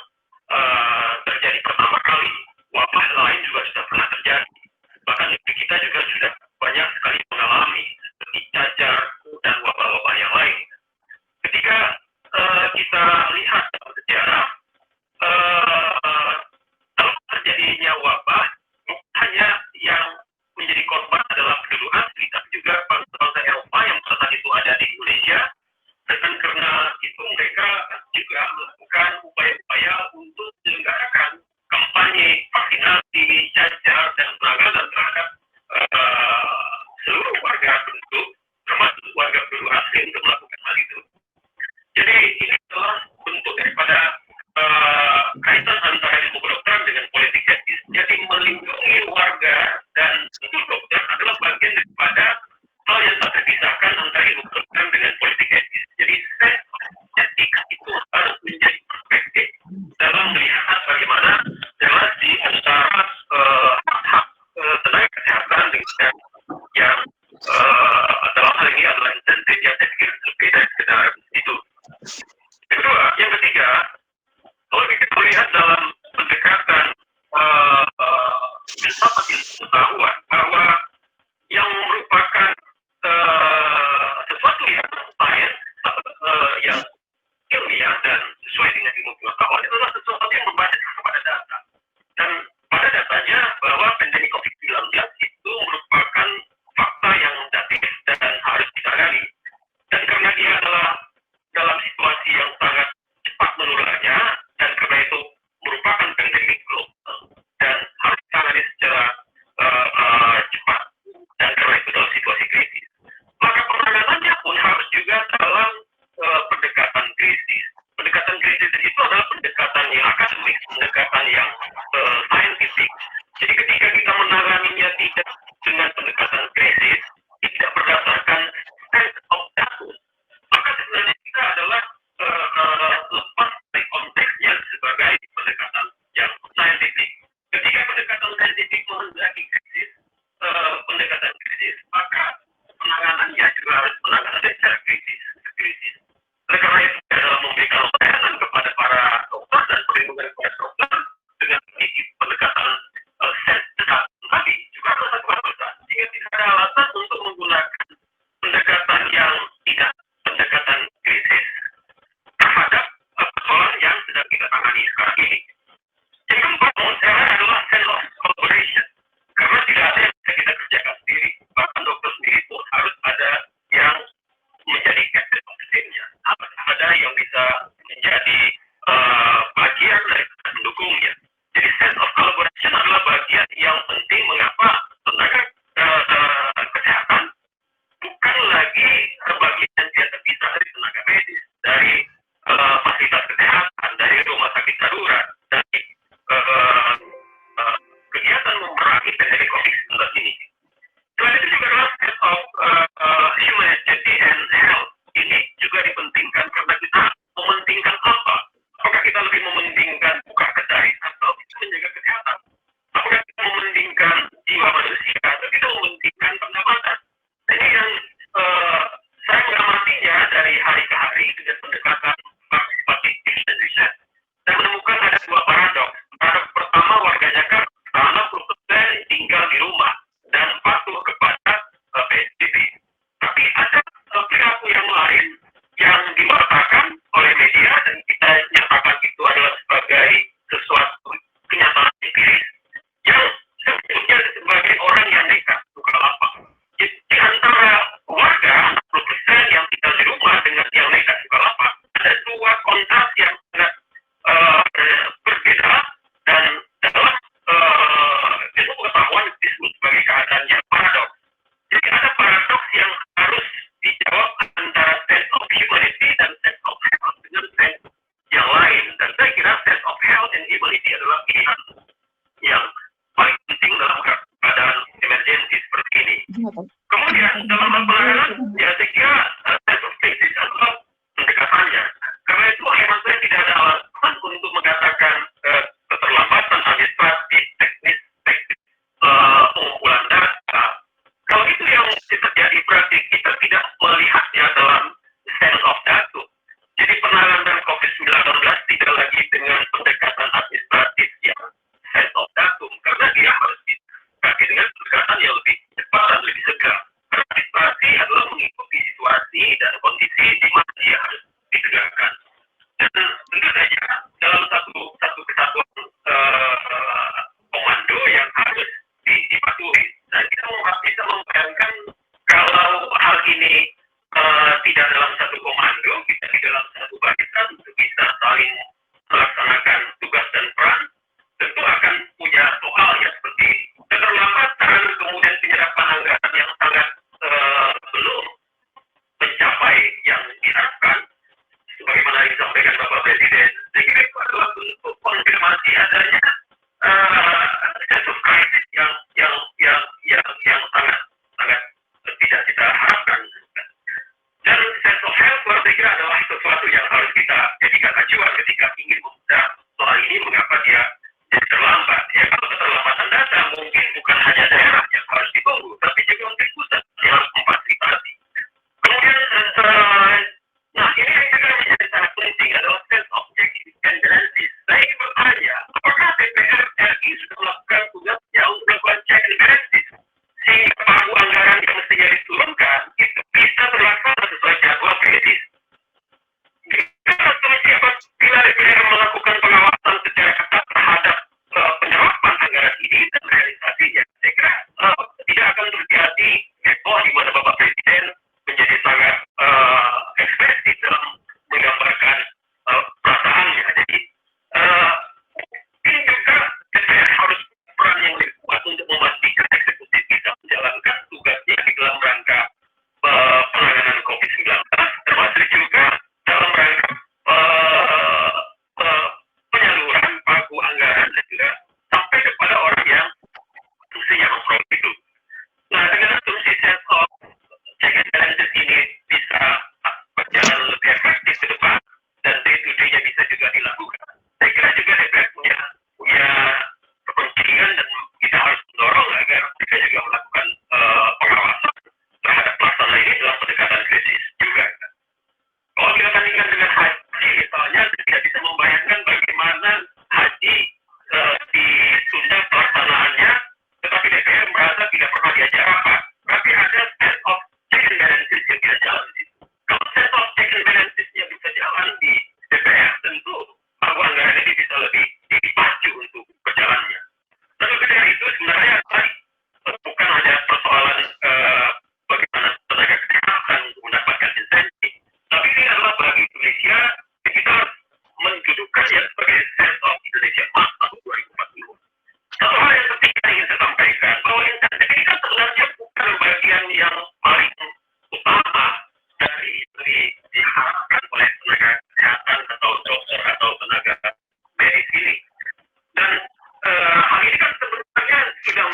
terjadi pertama kali. Wabah lain juga sudah pernah terjadi. Bahkan kita juga sudah banyak sekali mengalami seperti cacar dan wabah-wabah yang lain. Ketika kita lihat dalam sejarah, kalau terjadinya wabah, bukan hanya yang menjadi korban adalah penduduk asli, tapi juga bangsa-bangsa Eropa yang pada saat itu ada di Indonesia. Dan karena itu mereka juga melakukan upaya-upaya untuk menyelenggarakan kampanye vaksinasi cacar dan penanganan terhadap seluruh warga penduduk, termasuk warga penduduk asli untuk melakukan hal itu. Jadi ini adalah bentuk daripada kaitan antara ilmu kedokteran dengan politik etis. Jadi mengatasi pandemi COVID-19 ini. Selain itu juga adalah sense of humanity and health. Ini juga dipentingkan karena kita mementingkan apa? Apakah kita lebih mementingkan buka kedai atau kita menjaga kesehatan? Apakah kita mementingkan jiwa manusia atau kita mementingkan pendapatan? Ini yang saya mengamatinya dari hari ke hari dengan pendekatan partisipatif dan riset. Saya menemukan ada dua paradoks. Paradoks pertama, warga Jakarta 60% tinggal di rumah dan patuh kepada PSBB. Tapi ada perilaku yang lain yang diwartakan oleh media dan kita nyatakan itu adalah sebagai sesuatu kenyataan empiris yang sebetulnya sebagai orang yang nekat Bukalapak. Di antara warga 60% yang tinggal di rumah dengan yang nekat Bukalapak ada dua kontras yang sangat berbeda dan dalam ilmu pengetahuan disebut sebagai keadaan yang paradoks. Jadi ada paradoks yang harus dijawab antara sense of humanity dan sense of health dengan sense yang lain. Dan saya kira sense of health and humanity adalah pilihan yang paling penting dalam keadaan emergensi seperti ini. Kemudian dalam hal penanganan, ya saya kira sense of crisis adalah pendekatannya. Karena itu hemat saya tidak ada alasan untuk mengatakan keterlambatan administratif, teknis, pengumpulan data. Kalau itu yang terjadi berarti kita tidak melihatnya dalam sense of data. Jadi penanganan COVID-19 tidak lagi dengan pendekatan administratif yang sense of data, karena dia harus dikaki dengan pendekatan yang lebih cepat dan lebih segera. Karena administrasi adalah mengikuti situasi dan kondisi di mana dia harus ditegakkan. Dan tentu saja dalam satu kesatuan komando yang harus dipatuhi. Nah, kita bisa membayangkan kalau hal ini tidak dalam satu komando, kita di dalam satu barisan untuk bisa saling melaksanakan tugas dan peran, tentu akan punya soal yang seperti keterlambatan, kemudian penyerapan anggaran yang sangat belum mencapai yang diharapkan, sebagaimana disampaikan Bapak Presiden. Saya kira itu adalah bentuk konfirmasi adanya sense of crisis yang sangat tidak kita harapkan. Dan sense of health saya kira adalah sesuatu yang harus kita jadikan acuan ketika ingin membedah soal ini, mengapa dia jadi terlambat. Ya, kalau keterlambatan data mungkin bukan hanya daerah yang harus ditunggu, tapi juga untuk pusat yang harus memfasilitasi. Kemudian, nah ini yang juga menjadi sangat penting adalah sense of checks and balances. Saya ingin bertanya, apakah DPR RI sudah melakukan tugasnya untuk melakukan check and balances sehingga pagu anggaran yang mestinya diturunkan itu bisa terlaksana sesuai jadwal kritis? Bila DPR melakukan pengawasan secara ketat terhadap penyerapan anggaran ini dan realisasinya, saya kira tidak akan terjadi di mana Bapak Presiden menjadi sangat ekspresif dalam menggambarkan perasaannya. Jadi ini juga DPR harus peran yang lebih kuat untuk memastikan eksekutif bisa menjalankan tugasnya di dalam rangka penanganan COVID-19, termasuk juga dalam rangka penyaluran pagu anggaran dan juga sampai kepada orang yang fungsinya memperoleh itu. Nah, dengan asumsi sense of check and balances ini bisa berjalan lebih efektif ke depan dan day-to-day-nya bisa juga dilakukan, saya kira juga DPR punya kepentingan dan kita harus mendorong agar mereka juga melakukan pengawasan terhadap pelaksanaan ini dalam pendekatan krisis juga. Kalau kita bandingkan dengan haji, misalnya saya tidak bisa membayangkan bagaimana haji ditunda pelaksanaannya, tetapi DPR merasa tidak pernah diajar apa. Berarti ada sense of check and balances yang bisa jalan di situ. Kalau sense of check and balances-nya bisa jalan di DPR, tentu pagu anggaran ini bisa lebih dipacu untuk berjalannya. Lalu dari itu sebenarnya tadi bukan hanya persoalan bagaimana tenaga kesehatan untuk mendapatkan insentif, tapi ini adalah bagi Indonesia kita harus mendudukan ya sebagai sense of Indonesia Emas tahun 2040. Satu hal yang penting yang ingin saya sampaikan, bahwa insentif ini kan sebenarnya bukan bagian yang paling utama dari diharapkan oleh tenaga kesehatan atau dokter atau tenaga medis ini. Dan hal ini kan sebenarnya sudah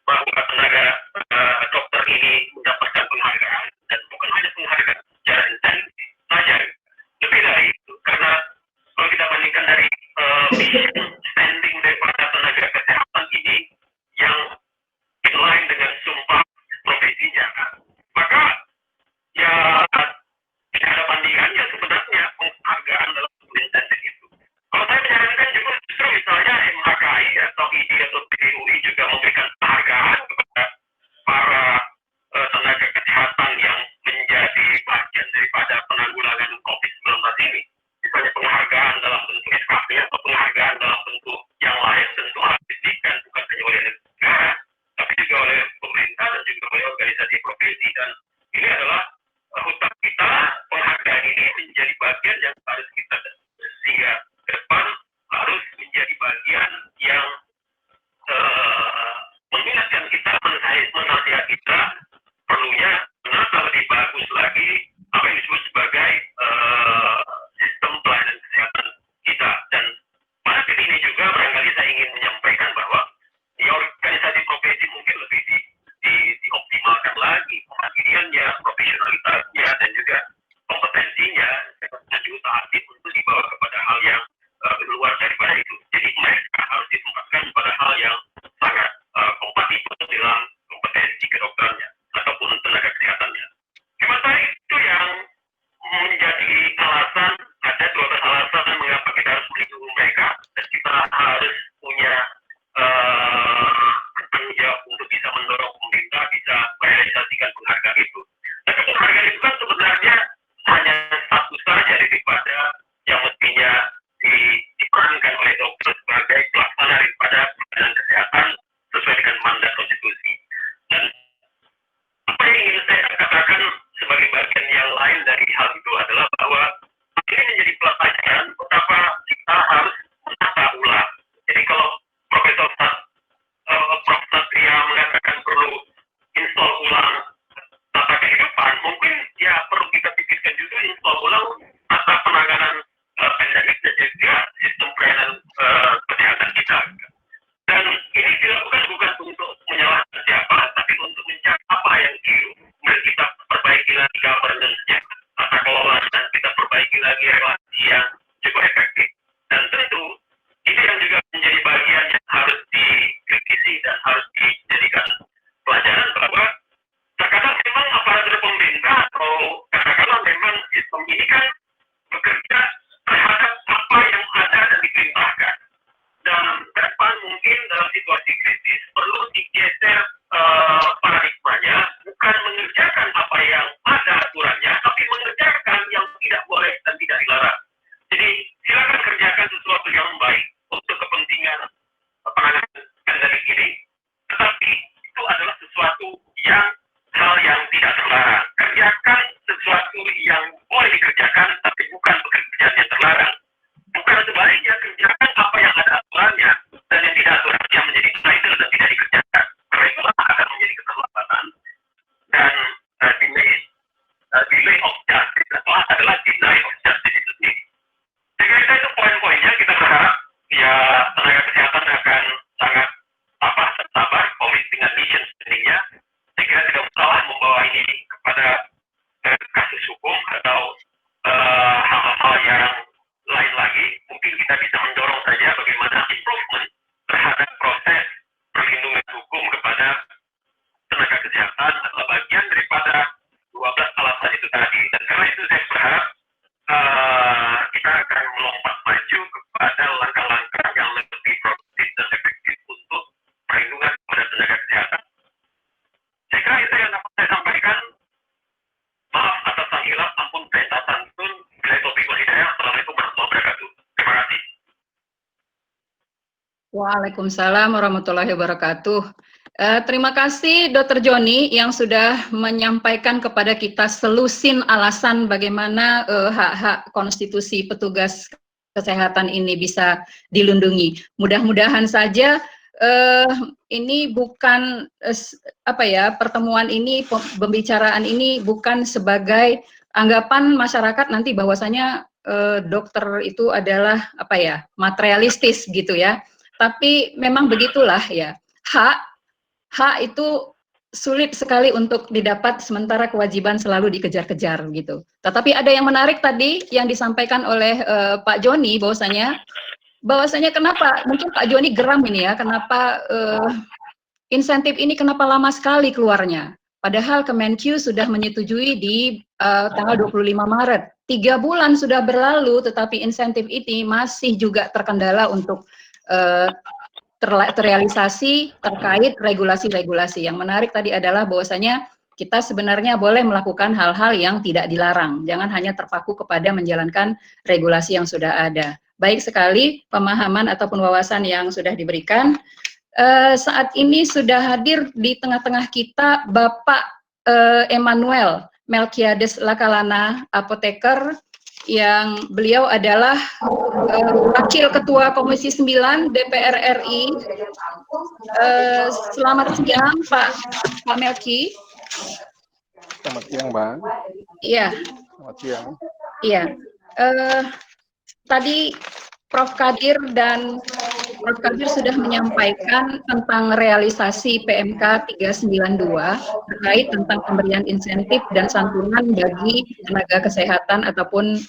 bahwa tenaga dokter ini mendapatkan penghargaan, dan bukan hanya penghargaan secara insentif saja, lebih dari itu, karena kalau kita bandingkan dari standing daripada tenaga kesehatan ini yang inline dengan sumpah profesinya, maka ya tidak ada bandingannya sebenarnya penghargaan dalam insentif itu. Kalau saya menyarankan juga justru misalnya MHKI atau ID atau PDUI juga memberikan penghargaan kepada para tenaga kesehatan yang menjadi bagian daripada penanggulangan COVID-19 ini. Misalnya penghargaan dalam bentuk SKP atau penghargaan dalam bentuk yang lain, tentu harus diberikan bukan hanya oleh negara, tapi juga oleh pemerintah dan juga oleh organisasi profesi. Dan ini adalah hutang kita, penghargaan ini menjadi bagian yang harus kita sehingga ke depan harus menjadi bagian yang mengingatkan kita, menasihat kita perlunya menata lebih bagus lagi apa yang disebut sebagai sistem pelayanan kesehatan kita. Dan pada titik ini juga barangkali saya ingin menyampaikan bahwa di organisasi profesi mungkin lebih dioptimalkan lagi pemandiriannya, profesionalitasnya, dan juga kompetensinya, dan juga aktif untuk dibawa kepada hal yang luar daripada itu. Jadi mereka harus ditempatkan pada hal yang sangat kompatibel dalam kompetensi kedokterannya ataupun tenaga kesehatannya. Sementara itu yang menjadi alasan, ada 12 alasan mengapa kita harus melindungi mereka, dan kita harus punya tanggung jawab untuk bisa mendorong pemerintah bisa merealisasikan penghargaan itu. Tapi penghargaan itu kan sebenarnya hanya satu saja daripada yang mestinya diperankan oleh dokter sebagai pelaksana daripada pelayanan kesehatan sesuai dengan mandat konstitusi. Dan apa yang ingin saya katakan sebagai bagian yang lain dari hal itu adalah bahwa ini menjadi pelajaran betapa kita harus menata ulang. Jadi kalau Prof. Satria mengatakan perlu install ulang tata kehidupan, mungkin ya perlu kita pikirkan juga install ulang tata penanganan pandemik dan juga sistem pelayanan kesehatan kita. Dan ini dilakukan bukan untuk menyalahkan siapa, tapi untuk mencari apa yang keliru. Dan kita perbaiki lagi governance-nya, tata kelola, dan kita perbaiki lagi relasi yang cukup efektif. Dan tentu ini yang juga menjadi bagian yang harus dikritisi dan harus dijadikan pelajaran bahwa terkadang memang aparatur pemerintah atau katakanlah memang sistem ini kan bekerja terhadap apa yang ada dan diperintahkan. Dan ke depan mungkin dalam situasi krisis perlu digeser paradigmanya, bukan mengerjakan apa yang ada aturannya, tapi mengerjakan yang tidak boleh dan tidak dilarang. Jadi silakan kerjakan sesuatu yang baik untuk kepentingan penanganan pandemi ini, tetapi itu adalah sesuatu yang hal yang tidak terlarang. Kerjakan sesuatu yang boleh dikerjakan, tapi bukan pekerjaan yang terlarang. Bukan sebaliknya, kerjakan apa yang ada aturannya, dan yang tidak aturannya menjadi idle dan tidak dikerjakan. Karena itulah akan menjadi keterlambatan. Dan delay of justice adalah deny of justice itu sendiri. Saya kira itu poin-poinnya. Kita berharap ya tenaga kesehatan akan sangat sabar, komit dengan mission sendirinya. Saya kira tidak salah membawa ini kepada kasus hukum atau hal-hal yang lain lagi. Mungkin kita bisa mendorong saja bagaimana improvement terhadap proses perlindungan hukum kepada tenaga kesehatan adalah bagian daripada 12 alasan itu tadi. Dan karena itu saya berharap kita akan melompat maju kepada langkah-langkah yang lebih produktif dan efektif untuk perlindungan kepada tenaga kesehatan. Saya kira itu yang dapat saya sampaikan. Maaf atas sang hilaf, ampun perintah santun. Bila topik hidayah. Assalamualaikum warahmatullahi wabarakatuh. Terima kasih. Waalaikumsalam warahmatullahi wabarakatuh. Terima kasih Dr. Joni yang sudah menyampaikan kepada kita selusin alasan bagaimana hak-hak konstitusi petugas kesehatan ini bisa dilindungi. Mudah-mudahan saja ini bukan pertemuan ini, pembicaraan ini bukan sebagai anggapan masyarakat nanti bahwasanya dokter itu adalah materialistis gitu ya. Tapi memang begitulah ya. hak itu sulit sekali untuk didapat, sementara kewajiban selalu dikejar-kejar gitu. Tetapi ada yang menarik tadi yang disampaikan oleh Pak Joni, bahwasanya kenapa mungkin Pak Joni geram ini ya, kenapa insentif ini kenapa lama sekali keluarnya. Padahal Kemenkyu sudah menyetujui di tanggal 25 Maret. 3 bulan sudah berlalu, tetapi insentif ini masih juga terkendala untuk terrealisasi terkait regulasi-regulasi. Yang menarik tadi adalah bahwasanya kita sebenarnya boleh melakukan hal-hal yang tidak dilarang. Jangan hanya terpaku kepada menjalankan regulasi yang sudah ada. Baik sekali pemahaman ataupun wawasan yang sudah diberikan. Saat ini sudah hadir di tengah-tengah kita Bapak Emmanuel Melkiades Lakalana, apoteker, yang beliau adalah Wakil Ketua Komisi 9 DPR RI. Selamat siang Pak Melki. Selamat siang, Mbak. Iya. Selamat siang. Iya. Tadi Prof. Kadir sudah menyampaikan tentang realisasi PMK 392 terkait tentang pemberian insentif dan santunan bagi tenaga kesehatan ataupun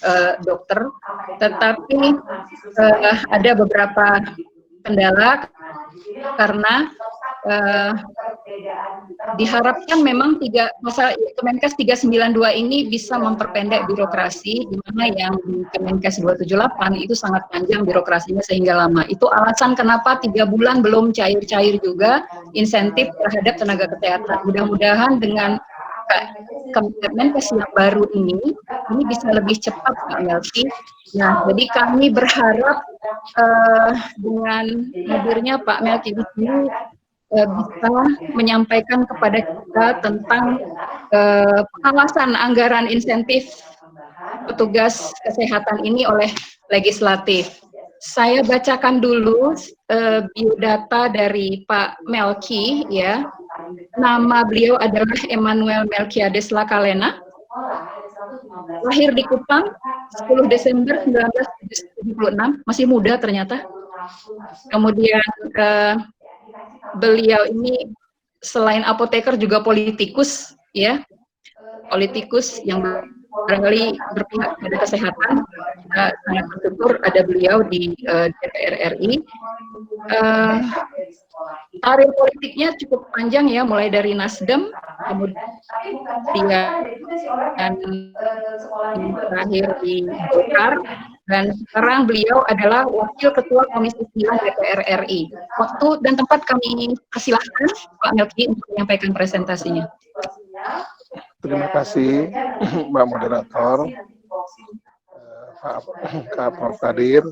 dokter. Tetapi ada beberapa kendala karena diharapkan memang pasal Kemenkes 392 ini bisa memperpendek birokrasi, di mana yang di Kemenkes 278 itu sangat panjang birokrasinya sehingga lama. Itu alasan kenapa 3 bulan belum cair-cair juga insentif terhadap tenaga kesehatan. Mudah-mudahan dengan Kemenkes yang baru ini bisa lebih cepat Pak Melki. Nah, jadi kami berharap dengan hadirnya Pak Melki di sini bisa menyampaikan kepada kita tentang pengawasan anggaran insentif petugas kesehatan ini oleh legislatif. Saya bacakan dulu biodata dari Pak Melki ya. Nama beliau adalah Emmanuel Melkiades Lakalena. Lahir di Kupang 10 Desember 1976, masih muda ternyata. Kemudian beliau ini selain apoteker juga politikus ya, politikus yang barangkali berpihak pada kesehatan. Sangat bersyukur ada beliau di DPR RI. Karir politiknya cukup panjang ya, mulai dari Nasdem, kemudian terakhir di Golkar, dan sekarang beliau adalah Wakil Ketua Komisi 9 DPR RI. Waktu dan tempat kami persilahkan Pak Melki untuk menyampaikan presentasinya. Terima kasih Mbak Moderator, Pak Prof. Kadir,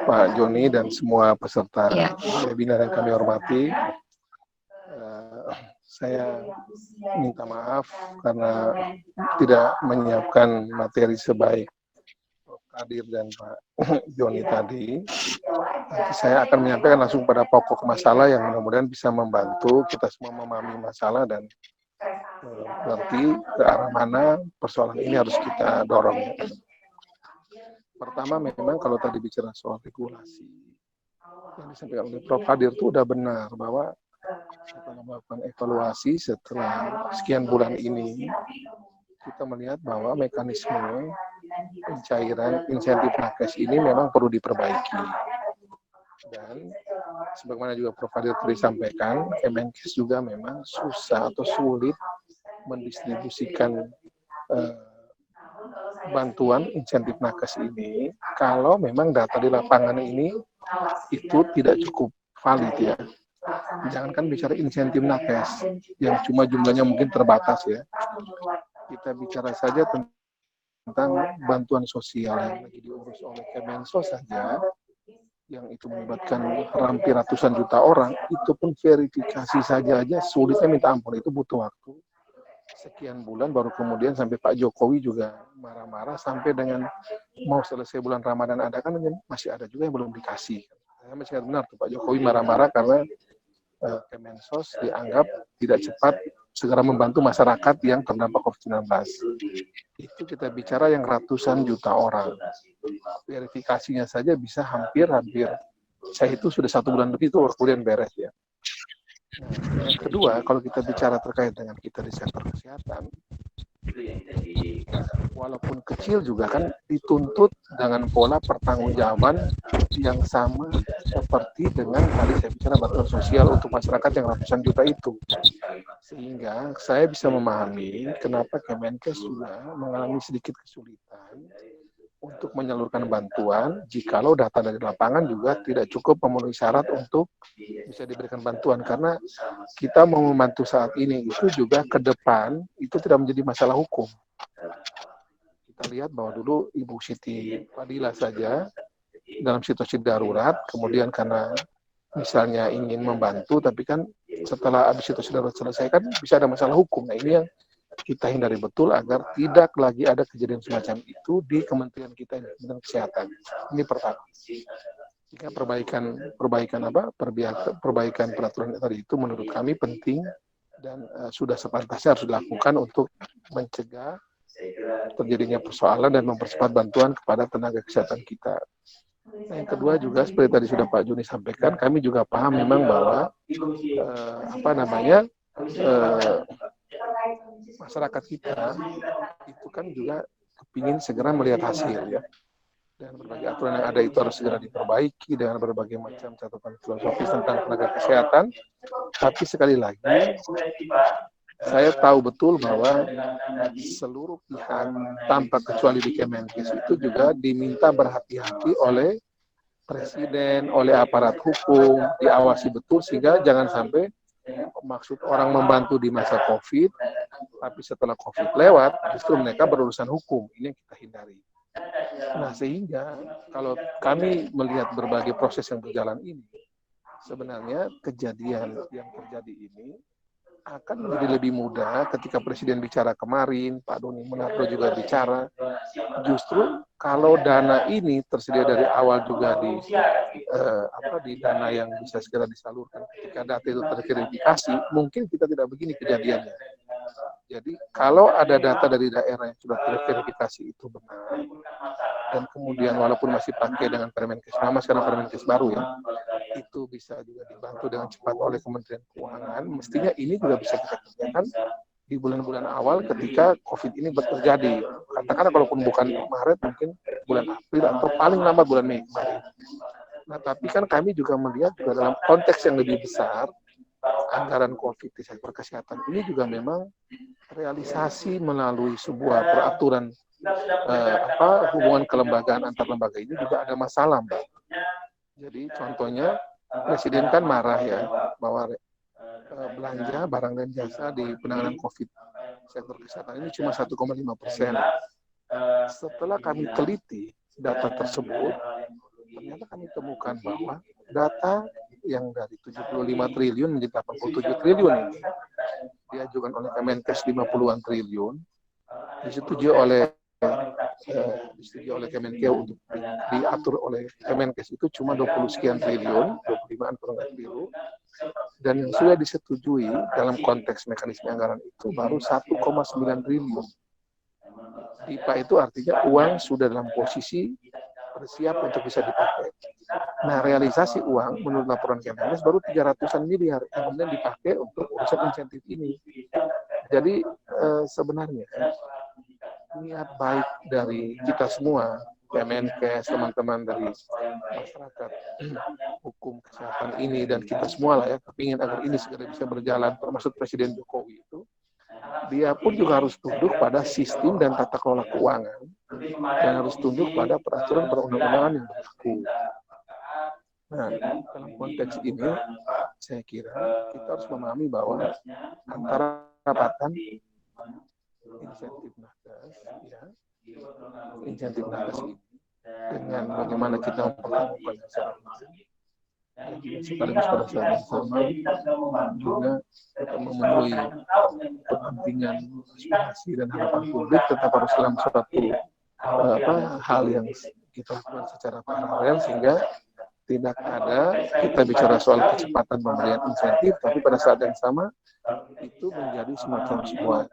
Pak Joni, dan semua peserta webinar yang kami hormati. Saya minta maaf karena tidak menyiapkan materi sebaik Prof. Kadir dan Pak Joni tadi. Nanti saya akan menyampaikan langsung pada pokok masalah yang mudah-mudahan bisa membantu kita semua memahami masalah dan berarti ke arah mana persoalan ini harus kita dorong. Pertama, memang kalau tadi bicara soal regulasi yang disampaikan oleh Prof. Kadir itu udah benar bahwa setelah melakukan evaluasi setelah sekian bulan ini kita melihat bahwa mekanisme pencairan insentif nakes ini memang perlu diperbaiki. Dan sebagaimana juga Prof. Kadir tadi sampaikan, Kemenkes juga memang susah atau sulit mendistribusikan bantuan insentif nakes ini kalau memang data di lapangan ini itu tidak cukup valid ya. Jangankan bicara insentif nakes yang cuma jumlahnya mungkin terbatas ya. Kita bicara saja tentang bantuan sosial yang lagi diurus oleh Kemensos saja, yang itu melibatkan hampir ratusan juta orang, itu pun verifikasi saja aja sulitnya minta ampun, itu butuh waktu sekian bulan baru kemudian sampai Pak Jokowi juga marah-marah sampai dengan mau selesai bulan Ramadan ada kan masih ada juga yang belum dikasih. Saya masih ingat benar tuh Pak Jokowi marah-marah karena Kemensos dianggap tidak cepat segera membantu masyarakat yang terdampak COVID-19. Itu kita bicara yang ratusan juta orang. Verifikasinya saja bisa hampir saya itu sudah 1 bulan lebih itu kemudian beres ya. Nah, yang kedua, kalau kita bicara terkait dengan kita di sektor kesehatan, walaupun kecil juga kan dituntut dengan pola pertanggungjawaban yang sama seperti dengan tadi saya bicara bantuan sosial untuk masyarakat yang ratusan juta itu. Sehingga saya bisa memahami kenapa Kemenkes juga mengalami sedikit kesulitan untuk menyalurkan bantuan jikalau data dari lapangan juga tidak cukup memenuhi syarat untuk bisa diberikan bantuan, karena kita mau membantu saat ini itu juga ke depan itu tidak menjadi masalah hukum. Kita lihat bahwa dulu Ibu Siti Fadila saja dalam situasi darurat, kemudian karena misalnya ingin membantu, tapi kan setelah habis situasi darurat selesai kan bisa ada masalah hukum. Nah ini yang kita hindari betul agar tidak lagi ada kejadian semacam itu di kementerian kita, Kementerian Kesehatan. Ini pertama. Jika perbaikan peraturan tadi itu menurut kami penting dan sudah sepantasnya harus dilakukan untuk mencegah terjadinya persoalan dan mempercepat bantuan kepada tenaga kesehatan kita. Nah, yang kedua juga seperti tadi sudah Pak Juni sampaikan, kami juga paham memang bahwa masyarakat kita itu kan juga kepingin segera melihat hasil ya. Dan berbagai aturan yang ada itu harus segera diperbaiki dengan berbagai macam catatan filosofis tentang tenaga kesehatan. Tapi sekali lagi, saya tahu betul bahwa seluruh pihak tanpa kecuali di Kemenkes itu juga diminta berhati-hati oleh Presiden, oleh aparat hukum, diawasi betul sehingga jangan sampai maksud orang membantu di masa COVID, tapi setelah COVID lewat, justru mereka berurusan hukum. Ini yang kita hindari. Nah, sehingga kalau kami melihat berbagai proses yang berjalan ini, sebenarnya kejadian yang terjadi ini akan menjadi lebih mudah ketika Presiden bicara kemarin, Pak Doni Monardo juga bicara. Justru kalau dana ini tersedia dari awal juga di dana yang bisa segera disalurkan ketika data itu terverifikasi, mungkin kita tidak begini kejadiannya. Jadi kalau ada data dari daerah yang sudah terverifikasi itu benar, dan kemudian walaupun masih pakai dengan Permenkes lama, sekarang Permenkes baru ya, itu bisa juga dibantu dengan cepat oleh Kementerian Keuangan, mestinya ini juga bisa kita kerjakan di bulan-bulan awal ketika COVID ini terjadi. Katakanlah kalaupun bukan Maret, mungkin bulan April atau paling lambat bulan Mei. Nah, tapi kan kami juga melihat juga dalam konteks yang lebih besar, anggaran COVID di sektor kesehatan ini juga memang realisasi melalui sebuah peraturan hubungan kelembagaan antar lembaga ini juga ada masalah, Mbak. Jadi contohnya Presiden kan marah ya bahwa belanja barang dan jasa di penanganan COVID sektor kesehatan ini cuma 1,5%. Setelah kami teliti data tersebut, ternyata kami temukan bahwa data yang dari 75 triliun menjadi 87 triliun ini diajukan oleh Kemenkes 50-an triliun, disetujui oleh Kemenkeu untuk diatur oleh Kemenkes itu cuma 20 sekian triliun, 25-an kurang lebih, dan yang sudah disetujui dalam konteks mekanisme anggaran itu baru 1,9 triliun. IPA itu artinya uang sudah dalam posisi bersiap untuk bisa dipakai. Nah, realisasi uang menurut laporan Kemenkes baru 300-an miliar yang kemudian dipakai untuk urusan insentif ini. Jadi sebenarnya niat baik dari kita semua, Kemenkes, teman-teman dari masyarakat hukum kesehatan ini, dan kita semua lah ya, kepingin agar ini segera bisa berjalan, termasuk Presiden Jokowi itu, dia pun juga harus tunduk pada sistem dan tata kelola keuangan, dan harus tunduk pada peraturan perundang-undangan yang berlaku. Nah, dalam konteks ini, saya kira kita harus memahami bahwa antara pendapatan insentif nakes, ya, insentif nakes ini dengan bagaimana kita memperlakukan secara sekaligus pada saat yang sama juga memenuhi kepentingan aspirasi dan harapan publik tetap harus dalam suatu hal yang kita lakukan secara paralel, sehingga tidak ada kita bicara soal kecepatan pemberian insentif, tapi pada saat yang sama itu menjadi semacam sebuah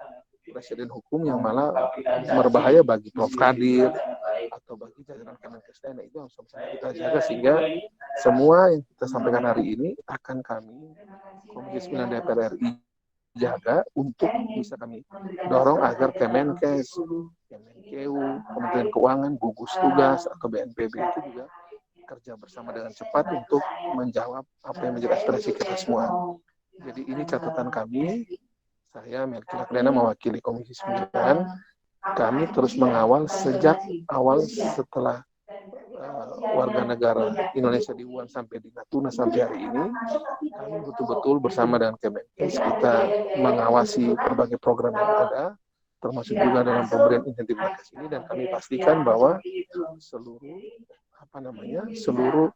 presiden hukum yang malah berbahaya bagi Prof. Kadir atau bagi jajaran Kemenkes. Nah, itu harus kita jaga sehingga semua yang kita sampaikan hari ini akan kami Komisi 9 DPR RI jaga untuk bisa kami dorong agar Kemenkes, Kemenkeu, Kementerian Keuangan, gugus tugas atau BNPB itu juga kerja bersama dengan cepat untuk menjawab apa yang menjadi aspirasi kita semua. Jadi ini catatan kami, saya Melki Laklena mewakili Komisi 9, kami terus mengawal sejak awal setelah warga negara Indonesia di Wuhan sampai di Natuna sampai hari ini, kami betul-betul bersama dengan Kemenkes kita mengawasi berbagai program yang ada, termasuk juga dalam pemberian insentif nakes ini, dan kami pastikan bahwa seluruh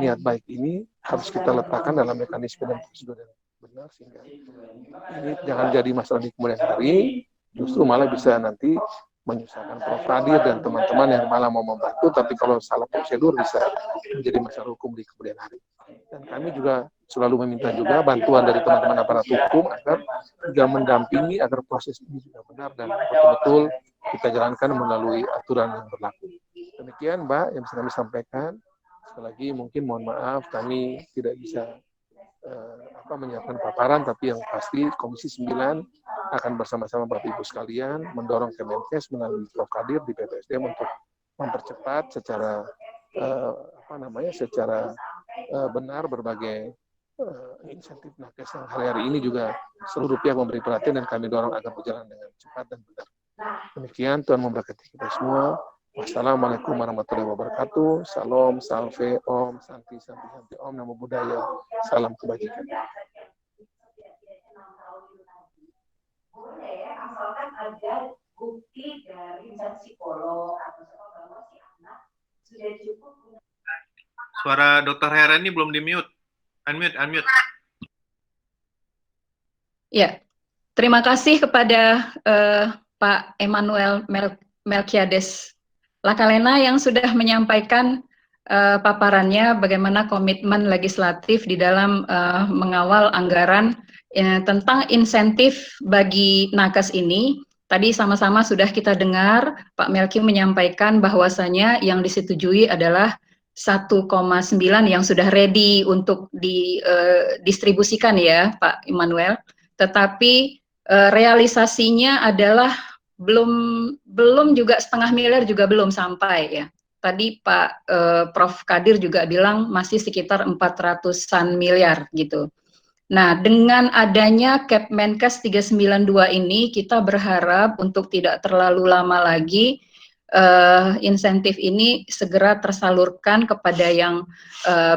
niat baik ini harus kita letakkan dalam mekanisme dan prosedur yang benar sehingga ini jangan jadi masalah di kemudian hari, justru malah bisa nanti menyusahkan Prof. Kadir dan teman-teman yang malah mau membantu, tapi kalau salah prosedur bisa menjadi masalah hukum di kemudian hari. Dan kami juga selalu meminta juga bantuan dari teman-teman aparat hukum agar juga mendampingi agar proses ini juga benar dan betul-betul kita jalankan melalui aturan yang berlaku. Demikian Mbak yang bisa kami sampaikan. Sekali lagi mungkin mohon maaf kami tidak bisa menyiapkan paparan, tapi yang pasti Komisi 9 akan bersama-sama Bapak Ibu sekalian mendorong Kemenkes melalui Prof. Kadir di PPSDM untuk mempercepat secara benar berbagai insentif nakes yang hari-hari ini juga seluruh pihak memberi perhatian dan kami dorong agar berjalan dengan cepat dan benar. Demikian, Tuhan memberkati kita semua. Wassalamualaikum warahmatullahi wabarakatuh. Salam, salve, om, santi, santi, santi, om, namo buddhaya. Salam kebajikan. Boleh, asalkan ada bukti dari psikolog atau bahwa si anak sudah cukup. Suara Dr. Hera ini belum di-mute. Unmute. Ya, terima kasih kepada Pak Emmanuel Melkiades Lakalena yang sudah menyampaikan paparannya bagaimana komitmen legislatif di dalam mengawal anggaran tentang insentif bagi nakes ini. Tadi sama-sama sudah kita dengar Pak Melki menyampaikan bahwasanya yang disetujui adalah 1,9 yang sudah ready untuk didistribusikan ya Pak Immanuel. Tetapi realisasinya adalah belum juga 0,5 miliar juga belum sampai ya. Tadi Pak Prof. Kadir juga bilang masih sekitar 400-an miliar gitu. Nah, dengan adanya Kepmenkes 392 ini kita berharap untuk tidak terlalu lama lagi insentif ini segera tersalurkan kepada yang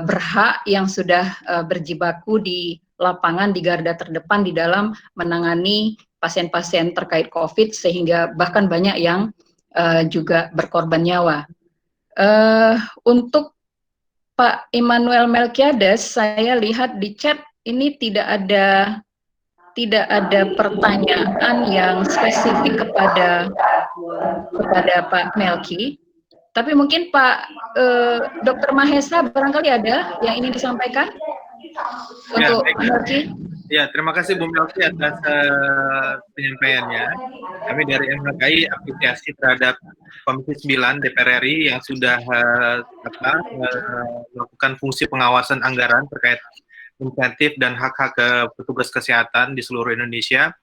berhak yang sudah berjibaku di lapangan di garda terdepan di dalam menangani pasien-pasien terkait COVID sehingga bahkan banyak yang juga berkorban nyawa. Untuk Pak Immanuel Melkiades, saya lihat di chat ini tidak ada pertanyaan yang spesifik kepada Pak Melki. Tapi mungkin Pak Dr. Mahesa barangkali ada yang ingin disampaikan untuk Melki. Ya, terima kasih Bu Melki atas penyampaiannya. Kami dari MHKI apresiasi terhadap Komisi 9 DPR RI yang sudah melakukan fungsi pengawasan anggaran terkait insentif dan hak-hak petugas kesehatan di seluruh Indonesia.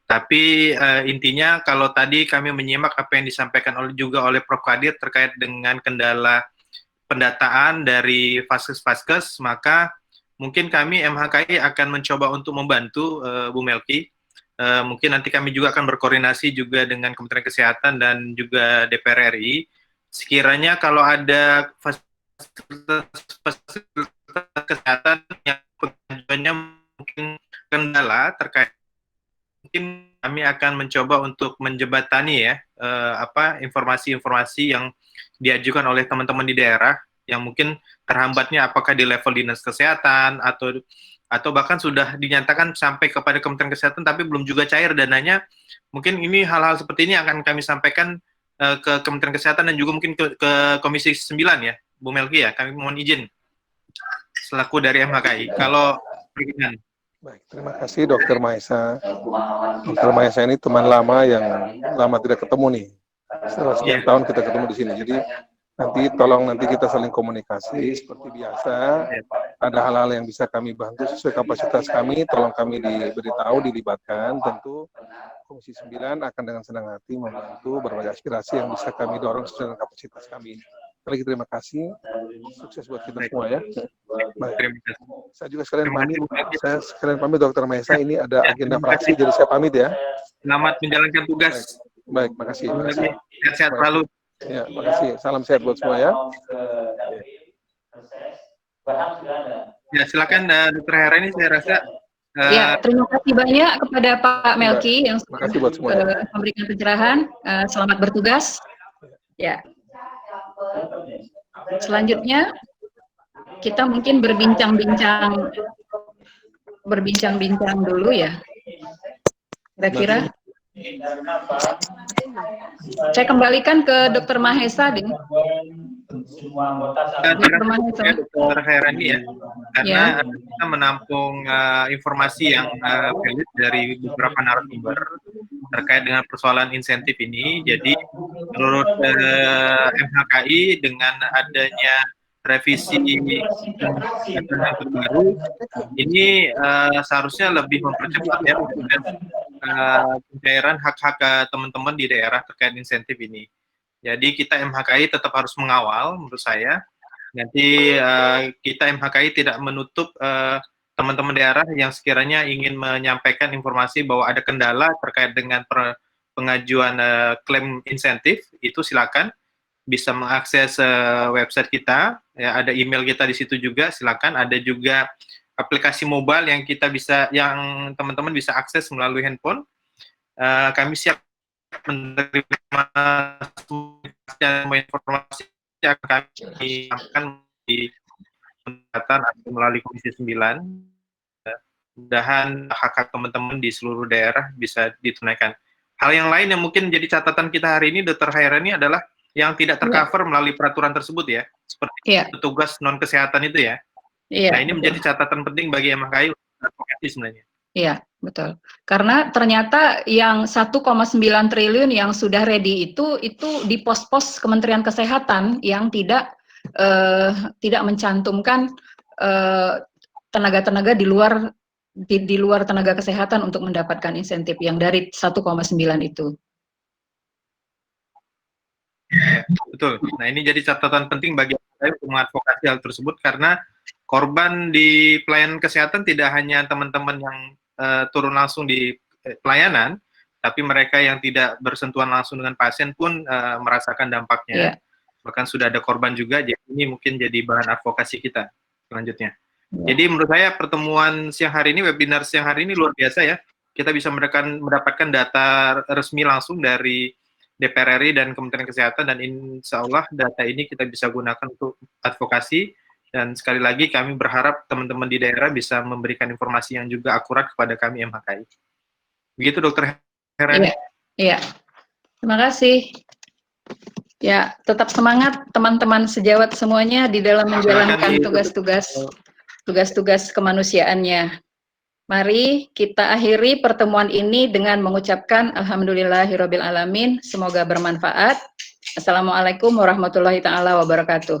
Tapi intinya kalau tadi kami menyimak apa yang disampaikan juga oleh Prof. Kadir terkait dengan kendala pendataan dari Vaskes, maka mungkin kami MHKI akan mencoba untuk membantu Bu Melki. Mungkin nanti kami juga akan berkoordinasi juga dengan Kementerian Kesehatan dan juga DPR RI. Sekiranya kalau ada fasilitas kesehatan yang pengajuannya mungkin kendala terkait, mungkin kami akan mencoba untuk menjembatani ya informasi-informasi yang diajukan oleh teman-teman di daerah yang mungkin terhambatnya apakah di level dinas kesehatan atau bahkan sudah dinyatakan sampai kepada Kementerian Kesehatan tapi belum juga cair dananya. Mungkin ini hal-hal seperti ini akan kami sampaikan ke Kementerian Kesehatan dan juga mungkin ke Komisi 9 ya, Bu Melki ya. Kami mohon izin selaku dari MHKI. Kalau Baik, terima kasih Dokter Maesa. Dokter Maesa ini teman lama yang lama tidak ketemu nih. Setelah sekian tahun kita ketemu di sini. Jadi nanti kita saling komunikasi seperti biasa. Ada hal-hal yang bisa kami bantu sesuai kapasitas kami, tolong kami diberitahu, dilibatkan. Tentu Komisi 9 akan dengan senang hati membantu berbagai aspirasi yang bisa kami dorong sesuai dengan kapasitas kami. Lagi terima kasih, sukses buat kita semua ya. Baik. Saya juga sekalian pamit, Dokter Maesa. Ini ada agenda fraksi, jadi saya pamit ya. Selamat menjalankan tugas. Baik, makasih. Sehat selalu. Ya, makasih. Salam sehat buat semua ya. Ya, silakan Dokter Hera ini saya rasa. Ya, terima kasih banyak kepada Pak Melki yang sudah memberikan pencerahan. Selamat bertugas. Ya. Selanjutnya kita mungkin berbincang-bincang dulu ya. Kira-kira saya kembalikan ke Dr. Mahesa deh. Dokter Herani ya, karena kita menampung informasi yang valid dari beberapa narasumber terkait dengan persoalan insentif ini. Jadi menurut MHKI dengan adanya revisi yang terbaru ini seharusnya lebih mempercepat ya pencairan hak-hak teman-teman di daerah terkait insentif ini. Jadi kita MHKI tetap harus mengawal menurut saya. Nanti kita MHKI tidak menutup teman-teman daerah yang sekiranya ingin menyampaikan informasi bahwa ada kendala terkait dengan pengajuan klaim insentif, itu silakan bisa mengakses website kita, ya, ada email kita di situ juga, silakan. Ada juga aplikasi mobile yang teman-teman bisa akses melalui handphone. Kami siap menerima semua informasi yang kami sampaikan di pendekatan atau melalui Komisi 9. Mudah-mudahan hak-hak teman-teman di seluruh daerah bisa ditunaikan. Hal yang lain yang mungkin menjadi catatan kita hari ini, Dr. Hairani, adalah yang tidak tercover melalui peraturan tersebut ya, seperti petugas non-kesehatan itu ya. Nah, ini menjadi catatan penting bagi MHKI untuk advokasi sebenarnya. Iya, betul. Karena ternyata yang 1,9 triliun yang sudah ready itu di pos-pos Kementerian Kesehatan yang tidak mencantumkan tenaga-tenaga di luar tenaga kesehatan untuk mendapatkan insentif yang dari 1,9 itu. Betul. Nah, ini jadi catatan penting bagi saya untuk mengadvokasi hal tersebut, karena korban di pelayanan kesehatan tidak hanya teman-teman yang turun langsung di pelayanan, tapi mereka yang tidak bersentuhan langsung dengan pasien pun merasakan dampaknya. Bahkan sudah ada korban juga, jadi ini mungkin jadi bahan advokasi kita selanjutnya. Jadi menurut saya pertemuan siang hari ini, webinar siang hari ini luar biasa ya. Kita bisa mendapatkan data resmi langsung dari DPR RI dan Kementerian Kesehatan, dan insya Allah data ini kita bisa gunakan untuk advokasi. Dan sekali lagi kami berharap teman-teman di daerah bisa memberikan informasi yang juga akurat kepada kami MHKI. Begitu Dokter Herani. Iya. Terima kasih. Ya, tetap semangat teman-teman sejawat semuanya di dalam menjalankan tugas-tugas kemanusiaannya. Mari kita akhiri pertemuan ini dengan mengucapkan alhamdulillahirabbil alamin. Semoga bermanfaat. Assalamualaikum warahmatullahi taala wabarakatuh.